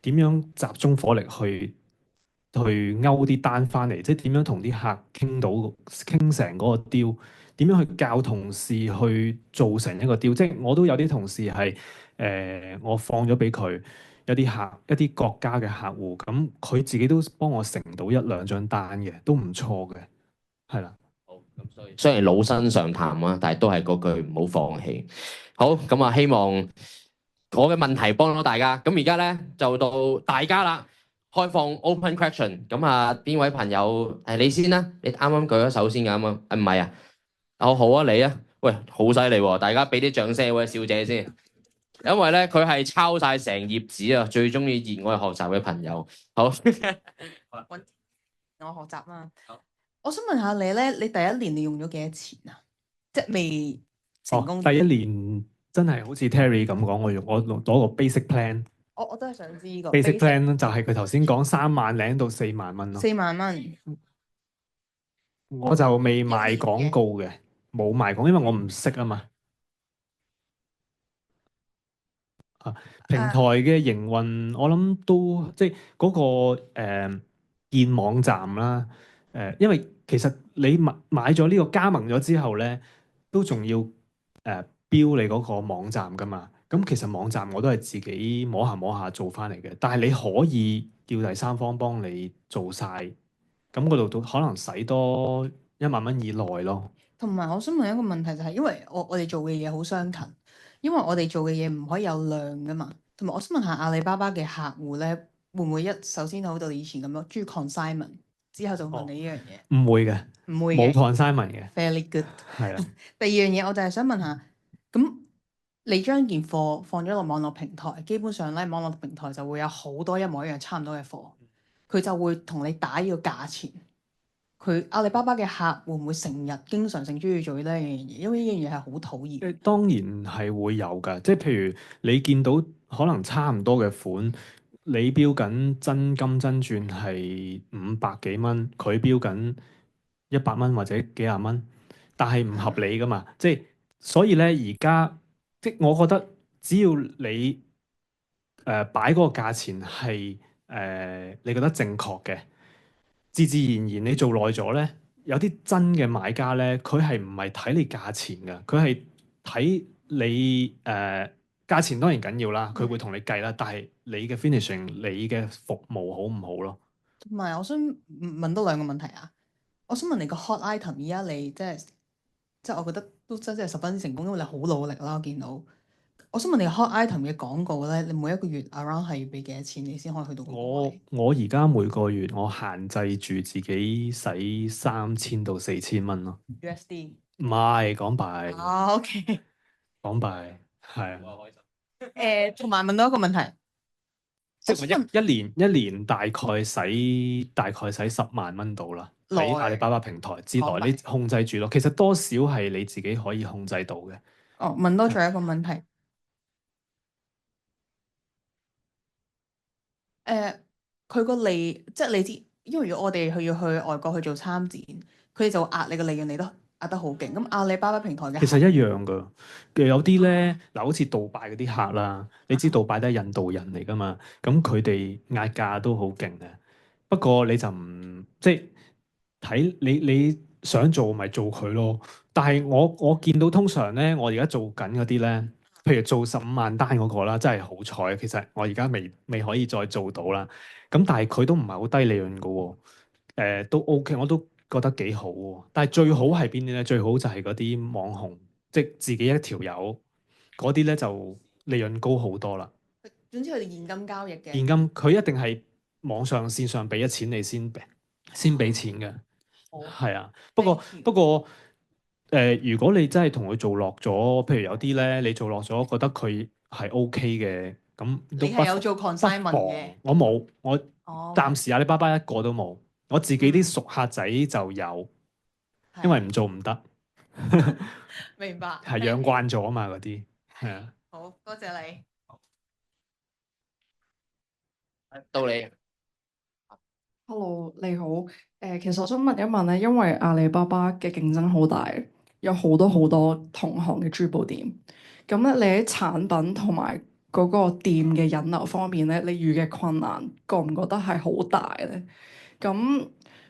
點樣集中火力去勾啲單翻嚟，即係點樣同啲客傾成嗰個 deal，點樣去教同事去做成一個 deal。即係我都有啲同事係我放咗俾佢一啲國家嘅客戶，咁佢自己都幫我成到一兩張單嘅，都唔錯嘅，係啦。好，咁所以雖然老生常談啊，但係都係嗰句唔好放棄。好，咁啊，希望我嘅問題幫到大家。咁而家咧就到大家啦，開放 open question。咁啊，邊位朋友你先啦？你啱啱舉咗手先㗎嘛？唔係啊？哦，好啊，你啊，喂，好犀利喎！大家俾啲掌聲位小姐先，因為咧佢係抄晒成頁紙啊，最中意熱愛學習嘅朋友。好，揾我學習啦。我想問下你咧，你第一年你用咗幾多錢啊？即係未成功。第一年真係好似 Terry 咁講，我攞個 basic plan。我都係想知呢個 basic plan 就係佢頭先講3萬零到4萬蚊咯。4萬蚊，我就未賣廣告嘅，冇賣廣告，因為我唔識啊嘛。平台嘅營運，我諗都即係嗰個建網站啦。因為其實你買咗呢個加盟咗之後咧，都仲要標你嗰個網站噶嘛。咁其實網站我都係自己摸下做翻嚟嘅，但係你可以叫第三方幫你做晒，咁嗰度都可能使多1萬蚊以內咯。同埋我想問一個問題就係，因為我哋做嘅嘢好相近，因為我哋做嘅嘢唔可以有量噶嘛。同埋我想問下阿里巴巴嘅客戶咧，會唔會首先好似以前咁樣中意 consignment，之後就問你呢樣嘢？唔會嘅，唔會嘅，冇 consignment 嘅。 Fairly good。係啦。第二樣嘢我就係想問下，咁你將件貨放咗落網絡平台，基本上咧網絡平台就會有好多一模一樣差唔多嘅貨，佢就會同你打呢個價錢。佢阿里巴巴嘅客會唔會成日經常性中意做呢樣嘢？因為呢樣嘢係好討厭。當然係會有㗎，即係譬如你見到可能差唔多嘅款，你標緊真金真鑽係500幾蚊，佢標緊100蚊或者幾廿蚊，但係唔合理㗎嘛。即係所以咧，而家即係我覺得只要你擺嗰個價錢係你覺得正確嘅，自自然然你做耐咗咧，有啲真嘅買家咧，佢係唔係睇你價錢㗎？佢係睇你價錢當然緊要啦，佢會同你計啦。但係你嘅 finishing，你嘅服務好唔好咯？同埋我想問多兩個問題啊！我想問你個 hot item，而家你即係我覺得都真係十分之成功，因為你好努力啦，我見到。我想問你 hot item 嘅廣告咧，你每一個月 around 係要俾幾多錢，你先可以去到嗰個位？我而家每個月我限制住自己使3000到4000蚊咯。USD 唔係港幣。OK。港幣係啊。同埋問多一個問題，即係一年大概使10萬蚊到啦，喺阿里巴巴平台之內，你控制住咯。其實多少係你自己可以控制到嘅。哦，問多咗一個問題。佢個利，即係你知，因為如果我哋要去外國去做參展，佢哋就壓你個利潤，你都壓得好勁。咁阿里巴巴平台嘅其實一樣㗎，有啲咧嗱，好似杜拜嗰啲客啦，你知杜拜都係印度人嚟㗎嘛，咁佢哋壓價都好勁嘅。不過你就唔即係睇你想做咪做佢咯。但係我見到通常咧，我而家做緊嗰啲咧，譬如做15萬單嗰個啦，真係好彩。其實我而家未可以再做到啦。咁但係佢都唔係好低利潤㗎喎。都 OK，我都覺得幾好喎。但係最好係邊啲咧？最好就係嗰啲網紅，即係自己一條友嗰啲咧，就利潤高好多啦。總之佢哋現金交易嘅。現金佢一定係網上線上俾咗錢你先俾錢嘅。係啊。不過如果你真係同佢做落咗，譬如有啲咧，你做落咗覺得佢係 OK 嘅，咁都你係有做 consignment 嘅？我冇，我暫時阿里巴巴一個都冇。我自己啲熟客仔就有，因為唔做唔得。明白。係養慣咗啊嘛，嗰啲係啊。好多謝你。到你。Hello，你好。其實我想問一問咧，因為阿里巴巴嘅競爭好大，有好多好多同行嘅珠寶店。咁咧，你喺產品同埋嗰個店嘅引流方面咧，你遇嘅困難覺唔覺得係好大咧？咁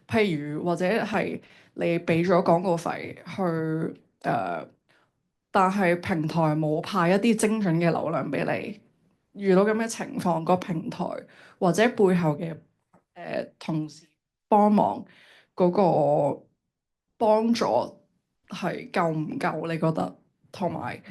譬如或者係你俾咗廣告費去但係平台冇派一啲精準嘅流量俾你，遇到咁嘅情況，個平台或者背後嘅同事幫忙嗰個幫助係夠唔夠？你覺得？同埋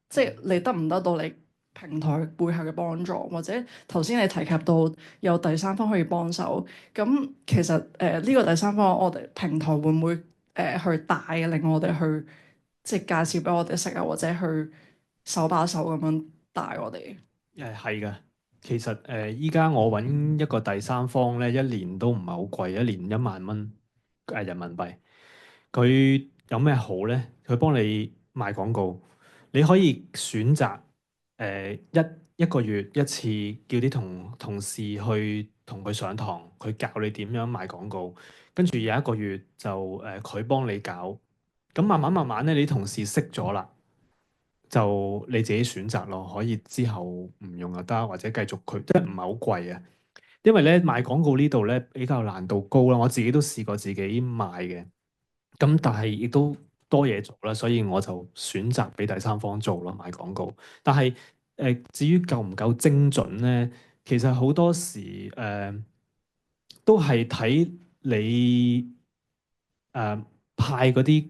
即係你得唔得到你平台背後嘅幫助，或者頭先你提及到有第三方可以幫手，咁其實呢個第三方我哋平台會唔會去帶領我哋去即係介紹俾我哋識啊，或者去手把手咁樣帶我哋？係嘅，其實依家我揾一個第三方咧，一年都唔係好貴，一年1萬蚊人民幣。佢有咩好咧？佢幫你賣廣告，你可以選擇一個月一次，叫啲同事去同佢上堂，佢教你點樣賣廣告。跟住有一個月就佢幫你搞，咁慢慢慢慢咧，你啲同事識咗啦。就你自己選擇咯，可以之後唔用又得，或者繼續佢，即係唔係好貴啊。因為咧賣廣告呢度咧比較難度高啦，我自己都試過自己賣嘅，咁但係亦都多嘢做啦，所以我就選擇俾第三方做咯賣廣告。但係至於夠唔夠精準咧，其實好多時都係睇你派嗰啲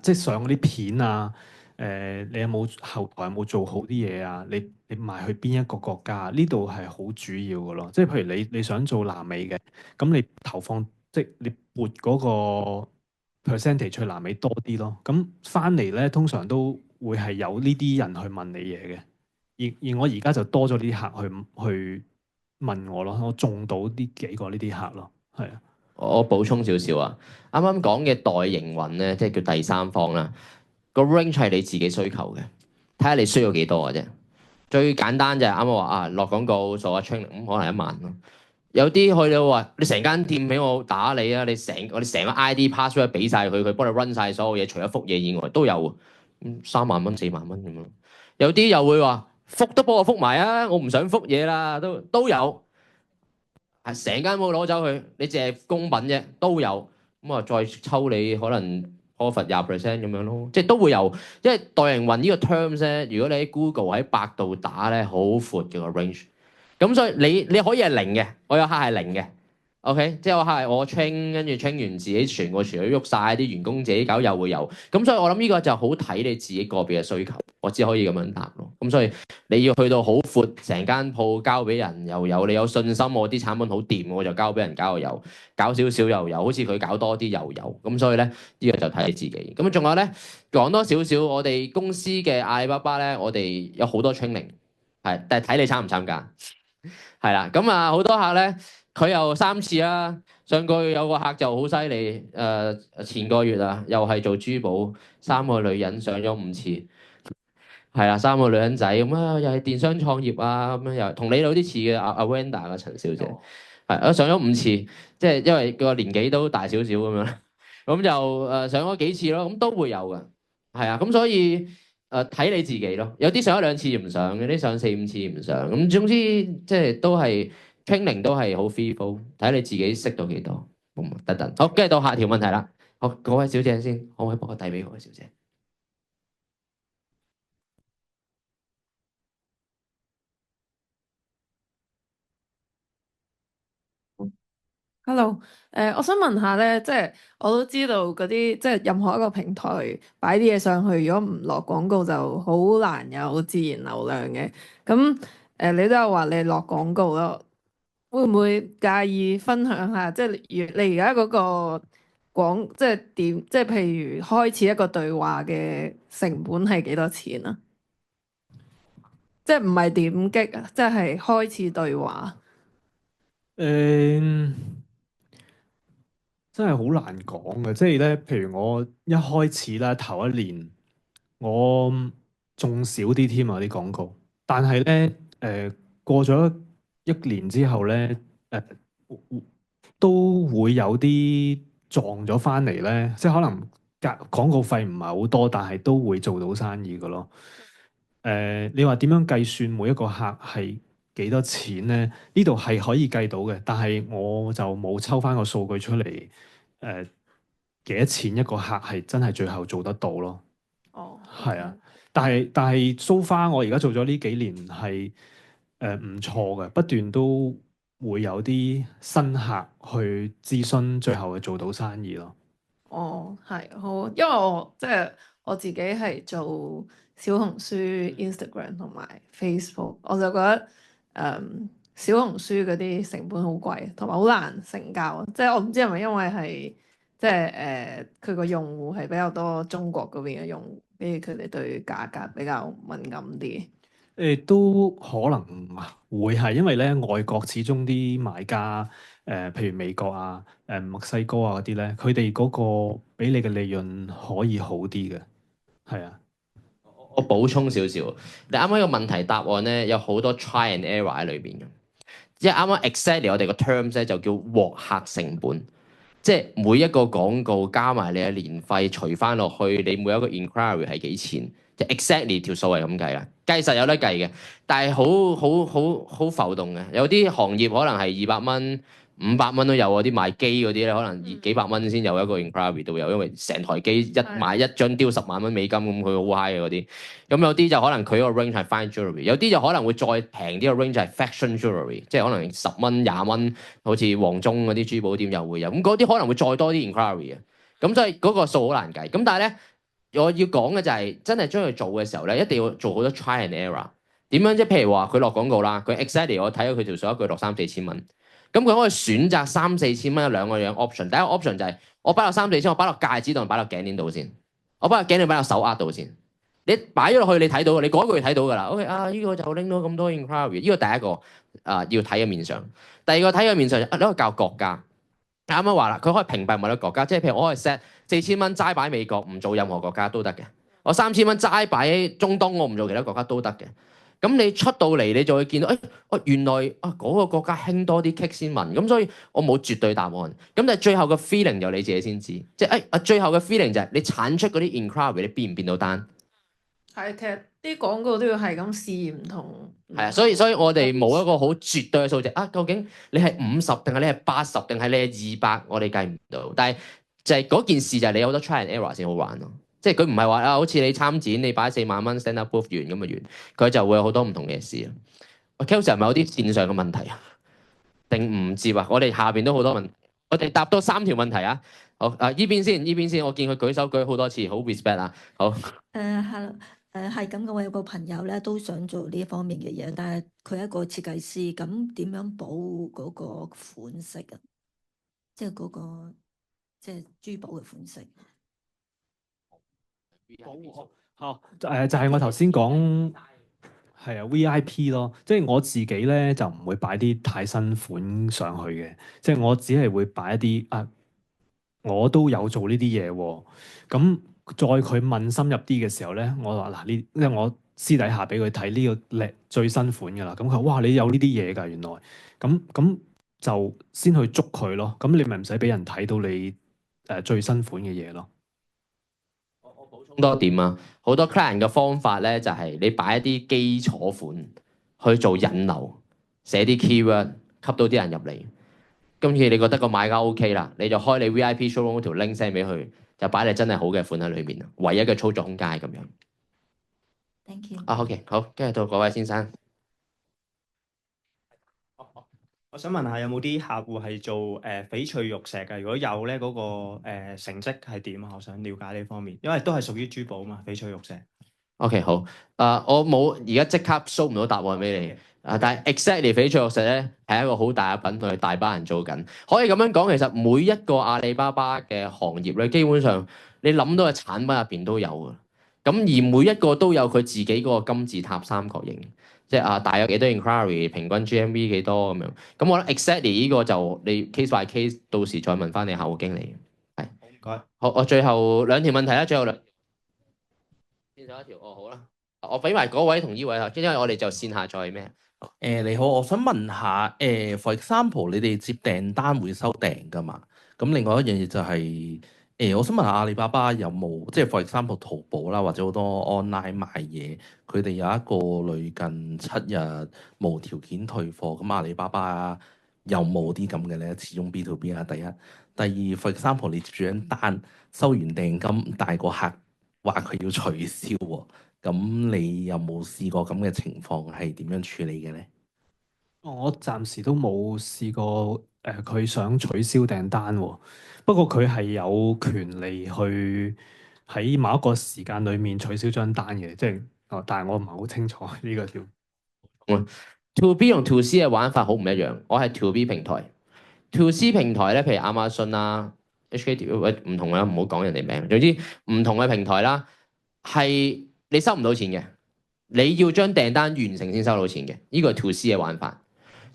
即係上嗰啲片啊。你有冇後台有冇做好啲嘢啊？你賣去邊一個國家？呢度係好主要嘅咯。即係譬如你想做南美嘅，咁你投放即係你撥嗰個 percentage 去南美多啲咯。咁翻嚟咧，通常都會係有呢啲人去問你嘢嘅。而我而家就多咗啲客去問我咯，我中到呢幾個呢啲客咯，係啊。我補充少少啊，啱啱講嘅代營運咧，即係叫第三方啦。個 range 係你自己需求嘅，睇下你需要幾多嘅啫。最簡單就係啱啱話啊，落廣告做下 training，咁可能1萬咯。有啲去到話，你成間店俾我打你啊，我哋成個 ID password 俾晒佢，佢幫你 run 晒所有嘢，除咗覆嘢以外都有，3萬蚊、4萬蚊咁樣。有啲又會話覆都幫我覆埋啊，我唔想覆嘢啦，都有。係成間鋪攞走佢，你淨係公品啫，都有。咁啊，再抽你可能 profit 20% 咁樣咯，即係都會有。因為代營運呢個 terms 咧，如果你喺 Google 喺百度打咧，好闊嘅個 range。咁所以你可以係零嘅，我有客係零嘅。OK，即係我客係我 train，跟住 train 完自己全個團隊喐晒，啲員工自己搞又會有。咁所以我諗呢個就好睇你自己個別嘅需求，我只可以咁樣答咯。咁所以你要去到好闊，成間鋪交俾人又有，你有信心我啲產品好掂，我就交俾人搞又有，搞少少又有，好似佢搞多啲又有。咁所以咧，呢個就睇你自己。咁仲有咧，講多少少我哋公司嘅阿里巴巴咧，我哋有好多 training，係，但係睇你參唔參加。係啦，咁啊好多客咧，佢又3次啦。上個月有個客就好犀利，前個月啊，又係做珠寶，3個女人上咗5次，係啊，3個女人仔咁啊，又係電商創業啊，咁樣又同你有啲似嘅阿 Wanda 嘅陳小姐，係啊，上咗5次，即係因為個年紀都大少少咁樣，咁就上咗幾次咯，咁都會有嘅，係啊，咁所以。睇你自己咯，有啲上1、2次唔上，有啲上4、5次唔上，咁總之即係都係 training 都係好 free flow，睇你自己識到幾多，得得。好，跟住到下條問題啦。好，嗰位小姐先，可唔可以幫我遞俾嗰位小姐？Hello，我想問下咧，即係我都知道嗰啲即係任何一個平台擺啲嘢上去，如果唔落廣告就好難有自然流量嘅。咁你都有話你落廣告咯，會唔會介意分享下？即係你而家嗰個即係點？即係譬如開始一個對話嘅成本係幾多錢啊？即係唔係點擊啊？即係開始對話。真係好難講嘅，即係咧，譬如我一開始啦，頭一年我仲少啲添啊啲廣告，但係咧過咗1年之後咧，都會有啲撞咗翻嚟咧，即係可能廣告費唔係好多，但係都會做到生意嘅咯。你話點樣計算每一個客係幾多錢咧？呢度係可以計到嘅，但係我就冇抽翻個數據出嚟。幾多錢一個客係真係最後做得到咯？哦，係啊，但係 so far 我而家做咗呢幾年係唔錯嘅，不斷都會有啲新客去諮詢，最後係做到生意咯。哦，係好，因為我即係我自己係做小紅書、Instagram 同埋 Facebook，我就覺得小紅書嗰啲成本好貴，同埋好難成交。即係我唔知係咪因為係即係佢個用戶係比較多中國嗰邊嘅用戶，跟住佢哋對價格比較敏感啲。都可能會係因為咧外國始終啲買家譬如美國啊、墨西哥啊嗰啲咧，佢哋嗰個俾你嘅利潤可以好啲嘅，係啊。我補充少少，你啱啱個問題答案咧有好多 try and error 喺裏邊嘅，即係啱啱 exactly 我哋個 terms 咧就叫獲客成本，即係每一個廣告加埋你嘅年費除翻落去，你每一個 inquiry 係幾錢，即係 exactly 條數係咁計啦，計實有得計嘅，但係好浮動嘅，有啲行業可能係200蚊、500蚊都有啊，啲賣機嗰啲咧可能幾百蚊先有一個 inquiry 都有，因為成台機買一張雕10萬蚊美金咁，佢好 high 嘅嗰啲。咁有啲就可能佢個 range 係 fine jewelry，有啲就可能會再平啲個 range 係 fashion jewelry，即係可能10蚊、20蚊，好似黃忠嗰啲珠寶店又會有。咁嗰啲可能會再多啲 inquiry 嘅。咁所以嗰個數好難計。咁但係咧，我要講嘅就係、真係將佢做嘅時候咧，一定要做好多 try and error。點樣即係譬如話佢落廣告啦，佢 exactly 我睇咗佢條數一句落3、4千蚊。咁佢可以選擇3、4千蚊有兩個樣 option。第一個 option 就係我擺落3、4千，我擺落戒指度，擺落頸鏈度先。我擺落頸鏈，擺落手鐲度先。你擺咗落去，你睇到，你嗰個月睇到㗎啦。OK 啊，呢個就拎到咁多 inquiry。呢個第一個要睇嘅面相。第二個睇嘅面相，你可以教國家。啱啱話啦，佢可以屏蔽某啲國家，即係譬如我可以 set 4000蚊齋擺美國，唔做任何國家都得嘅。我3000蚊齋擺中東，我唔做其他國家都得嘅。咁你出到嚟，你就會見到，原來嗰個國家興多啲 kick 先問，咁所以我冇絕對答案。咁但係最後嘅 feeling 就你自己先知，即係最後嘅 feeling 就係你產出嗰啲 inquiry，你變唔變到單？係，其實啲廣告都要係咁試驗唔同。係啊，所以我哋冇一個好絕對嘅數值啊。究竟你係50定係你係80定係你係200？我哋計唔到。但係就係嗰件事就係你有好多 try and error 先好玩咯。即係佢唔係話好似你參展你擺4萬蚊 stand up booth 完咁就完，佢就會有好多唔同嘅事。Kelvin 係咪有啲線上嘅問題啊？定唔接啊？我哋下邊都好多問題，我哋答多3條問題啊。好呢邊先，我見佢舉手舉好多次，好 respect 啊。好。係係咁嘅，我有個朋友咧都想做呢一方面嘅嘢，但係佢係一個設計師，咁點樣保嗰個款式啊？即係嗰個即係珠寶嘅款式。就係我頭先講係啊 VIP 咯，即係我自己咧就唔會擺啲太新款上去嘅，即係我只係會擺一啲我都有做呢啲嘢喎。咁再佢問深入啲嘅時候咧，我話嗱呢，因為我私底下俾佢睇呢個最新款㗎啦。咁佢話哇，你有呢啲嘢㗎原來，咁就先去捉佢咯。咁你咪唔使俾人睇到你最新款嘅嘢咯。我補充多點啊，好多 client 嘅方法咧就係你擺一啲基礎款去做引流，寫啲 keyword 吸到啲人入嚟。今次你覺得個買家 OK 啦，你就開你 VIP showroom 嗰條 link send 俾佢，就擺你真係好嘅款喺裏面。唯一嘅操作空間係咁樣。Thank you。OK 好，跟住到嗰位先生。我想問下有冇啲客戶係做翡翠玉石嘅？如果有咧，嗰個成績係點啊？我想了解呢方面，因為都係屬於珠寶嘛，翡翠玉石。OK 好，我冇而家即刻 show 唔到答案俾你。但係 exactly 翡翠玉石咧係一個好大嘅品類，大班人做緊。可以咁樣講，其實每一個阿里巴巴嘅行業咧，基本上你諗到嘅產品入邊都有嘅。咁而每一個都有佢自己嗰個金字塔三角形，即係大約幾多 inquiry， 平均 GMV 幾多咁樣。咁我覺得 exactly 呢個就你 case by case， 到時再問翻你客戶經理。係，唔該。好，我最後2條問題啦，最後2條。線上1條，好啦，我俾埋嗰位同呢位啦，因為我哋就線下再咩？你好，我想問下for example 你哋接訂單會收訂㗎嘛？咁另外一樣嘢就係我想問下阿里巴巴有冇即係 for example 淘寶啦，或者好多 online 賣嘢，佢哋有一個類近7日無條件退貨，咁阿里巴巴有冇啲咁嘅咧？始終 B to B 啦，第一，第二 for example 你接住張單收完訂金，但係個客話佢要取消喎，咁你有冇試過咁嘅情況係點樣處理嘅咧？我暫時都冇試過佢想取消訂單喎。不過佢係有權利去喺某一個時間裡面取消張單嘅，即係但係我唔係好清楚呢個條。To B 同 To C 嘅玩法好唔一樣。我係 To B 平台，To C 平台咧，譬如亞馬遜啊、HKTV 唔同啦，唔好講人哋名。總之唔同嘅平台啦，係你收唔到錢嘅，你要將訂單完成先收到錢嘅。呢個係 To C 嘅玩法。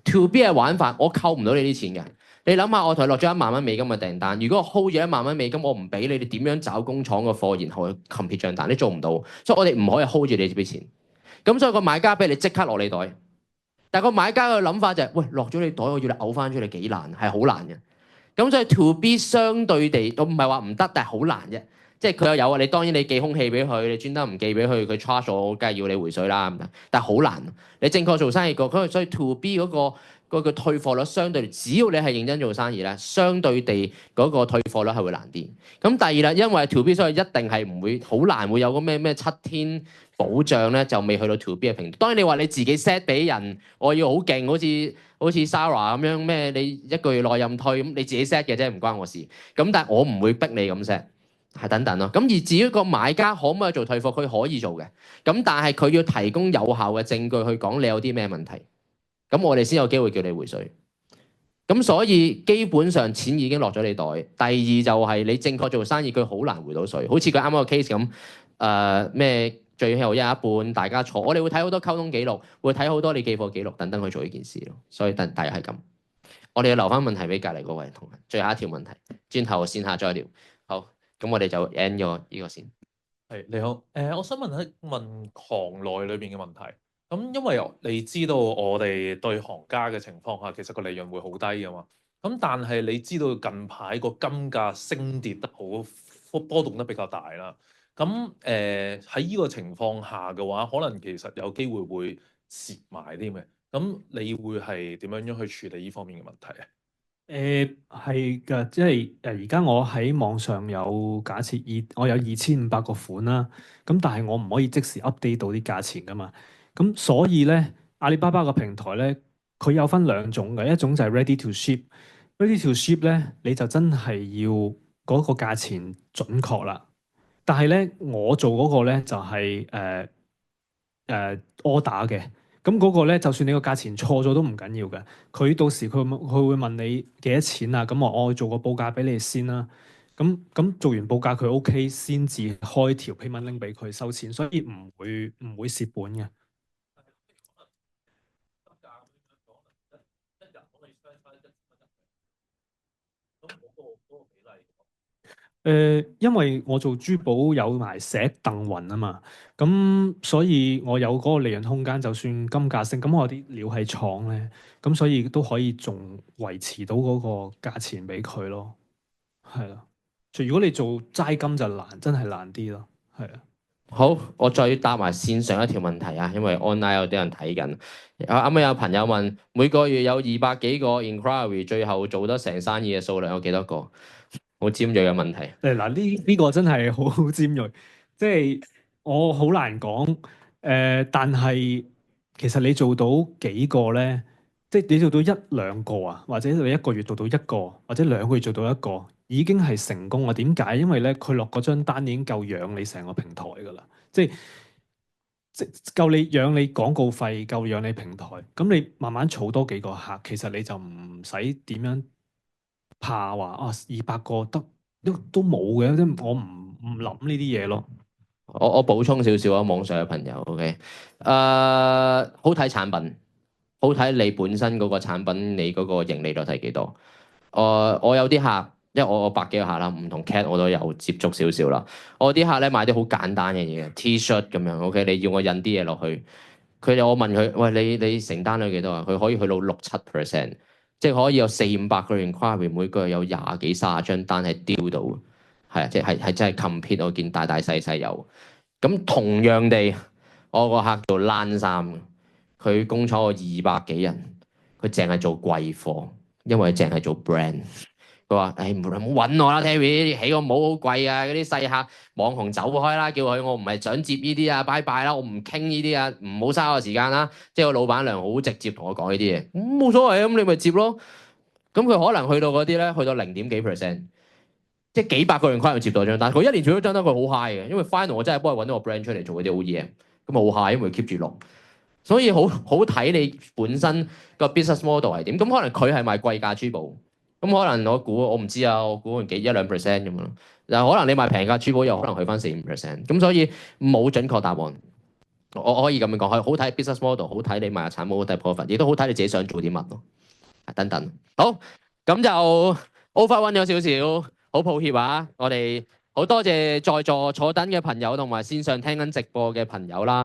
To B 嘅玩法，我扣唔到你啲錢嘅。你諗下，我同你落咗1萬蚊美金嘅訂單，如果我 hold 住1萬蚊美金，我唔俾你，你點樣找工廠嘅貨，然後去 complete 張單？你做唔到，所以我哋唔可以 hold 住你啲錢。咁所以個買家俾你即刻落你袋，但係個買家嘅諗法就係、喂，落咗你袋，我要你嘔翻出嚟幾難，係好難嘅。咁所以 To B 相對地都唔係話唔得，但係好難啫。即係佢有啊，你當然你寄空氣俾佢，你專登唔寄俾佢，佢 charge 我，梗係要你回水啦。但係好難，你正確做生意所以 To B 嗰個退貨率相對，只要你係認真做生意咧，相對地嗰個退貨率係會難啲。咁第二啦，因為 To B 所以一定係唔會好難會有個咩7天保障咧，就未去到 To B 嘅平台。當然你話你自己 set 俾人，我要好勁，好似 Sarah 咁樣咩，你1個月內任退，咁你自己 set 嘅啫，唔關我事。咁但係我唔會逼你咁 set。係等等咯，咁而至於個買家可唔可以做退貨，佢可以做嘅，咁但係佢要提供有效嘅證據去講你有啲咩問題，咁我哋先有機會叫你回水。咁所以基本上錢已經落咗你袋。第二就係你正確做生意，佢好難回到水。好似佢啱啱個 case 咁，咩最後一半大家錯，我哋會睇好多溝通記錄，會睇好多你寄貨記錄等等去做呢件事咯。所以大約係咁。我哋要留翻問題俾隔離嗰位同學。最後一條問題，轉頭線下再聊。好。咁我哋就 end 咗呢個先。係你好，我想問行內裏邊嘅問題。咁因為你知道我哋對行家嘅情況下，其實個利潤會好低噶嘛。咁但係你知道近排個金價升跌得好波動得比較大啦。咁喺呢個情況下嘅話，可能其實有機會蝕埋啲嘅。咁你會係點樣去處理呢方面嘅問題啊？係㗎，即係而家我喺網上有假設我有2500個款啦，咁但係我唔可以即時 update 到啲價錢㗎嘛，咁所以咧阿里巴巴個平台咧，佢有分2種嘅，一種就係 ready to ship，ready to ship 咧你就真係要嗰個價錢準確啦，但係咧我做嗰個咧就係order 嘅。咁嗰個咧，就算你個價錢錯咗都唔緊要嘅。佢到時佢會問你幾多錢啊？咁我做個報價俾你先啦。咁做完報價佢 OK 先至開條 payment link 俾佢收錢，所以唔會蝕本嘅。因為我做珠寶有埋石鄧雲啊嘛，咁所以我有嗰個利潤空間，就算金價升，咁我啲料係廠咧，咁所以都可以仲維持到嗰個價錢俾佢咯，係啦。如果你做齋金就難，真係難啲咯，係啊。好，我再答埋線上一條問題啊，因為 online 有啲人睇緊。啱啱有朋友問，每個月有200幾個 inquiry， 最後做得成生意嘅數量有幾多個？好尖鋭嘅問題。嗱，呢個真係好尖鋭，即係我好難講。但係其實你做到幾個咧？即係你做到1-2個啊，或者你1個月做到1個，或者2個月做到1個，已經係成功啊！點解？因為咧，佢落嗰張單已經夠養你成個平台㗎啦，即夠你養你廣告費，夠養你平台。咁你慢慢儲多幾個客，其實你就唔使點樣怕話200個得都冇嘅，即係我唔諗呢啲嘢咯。我補充少少啊，網上嘅朋友，OK，好睇產品，好睇你本身嗰個產品，你嗰個盈利率係幾多？我有啲客，因為我100幾個客啦，唔同 cat 我都有接觸少少啦。我啲客咧買啲好簡單嘅嘢，T-shirt 咁樣，OK，你要我印啲嘢落去，我問佢，喂，你成單率幾多啊？佢可以去到6-7%，即係可以有400-500個 inquiry，每個月有20幾30張單係丟到。係啊，即係真係 compete，我見大大細細有。咁同樣地，我個客做冷衫嘅，佢工廠有200幾人，佢淨係做貴貨，因為淨係做 brand。佢話：誒唔好揾我啦，Terry，起個帽好貴啊！嗰啲細客網紅走開啦，叫佢我唔係想接呢啲啊，拜拜啦，我唔傾呢啲啊，唔好嘥我時間啦。即係個老闆娘好直接同我講呢啲嘢，冇所謂啊，咁你咪接咯。咁佢可能去到嗰啲咧，去到0點幾%，即係幾百個人跨度接到張單，佢一年做咗張單，佢好 high 嘅，因為 final 我真係幫佢揾到個 brand 出嚟做嗰啲 OEM，咁好 high，因為 keep 住落。所以好睇你本身個 business model 係點。咁可能佢係賣貴價珠寶。咁可能我唔知啊，我估1-2% 咁樣咯。但可能你賣平價珠寶又可能去翻4-5%。咁所以冇準確答案。我可以咁樣講，好睇 business model， 好睇你賣產品，好睇 profit， 亦都好睇你自己想做啲乜咯。等等。好，咁就 overrun 咗少少，好抱歉啊！我哋好多謝在座坐等嘅朋友同埋線上聽緊直播嘅朋友啦。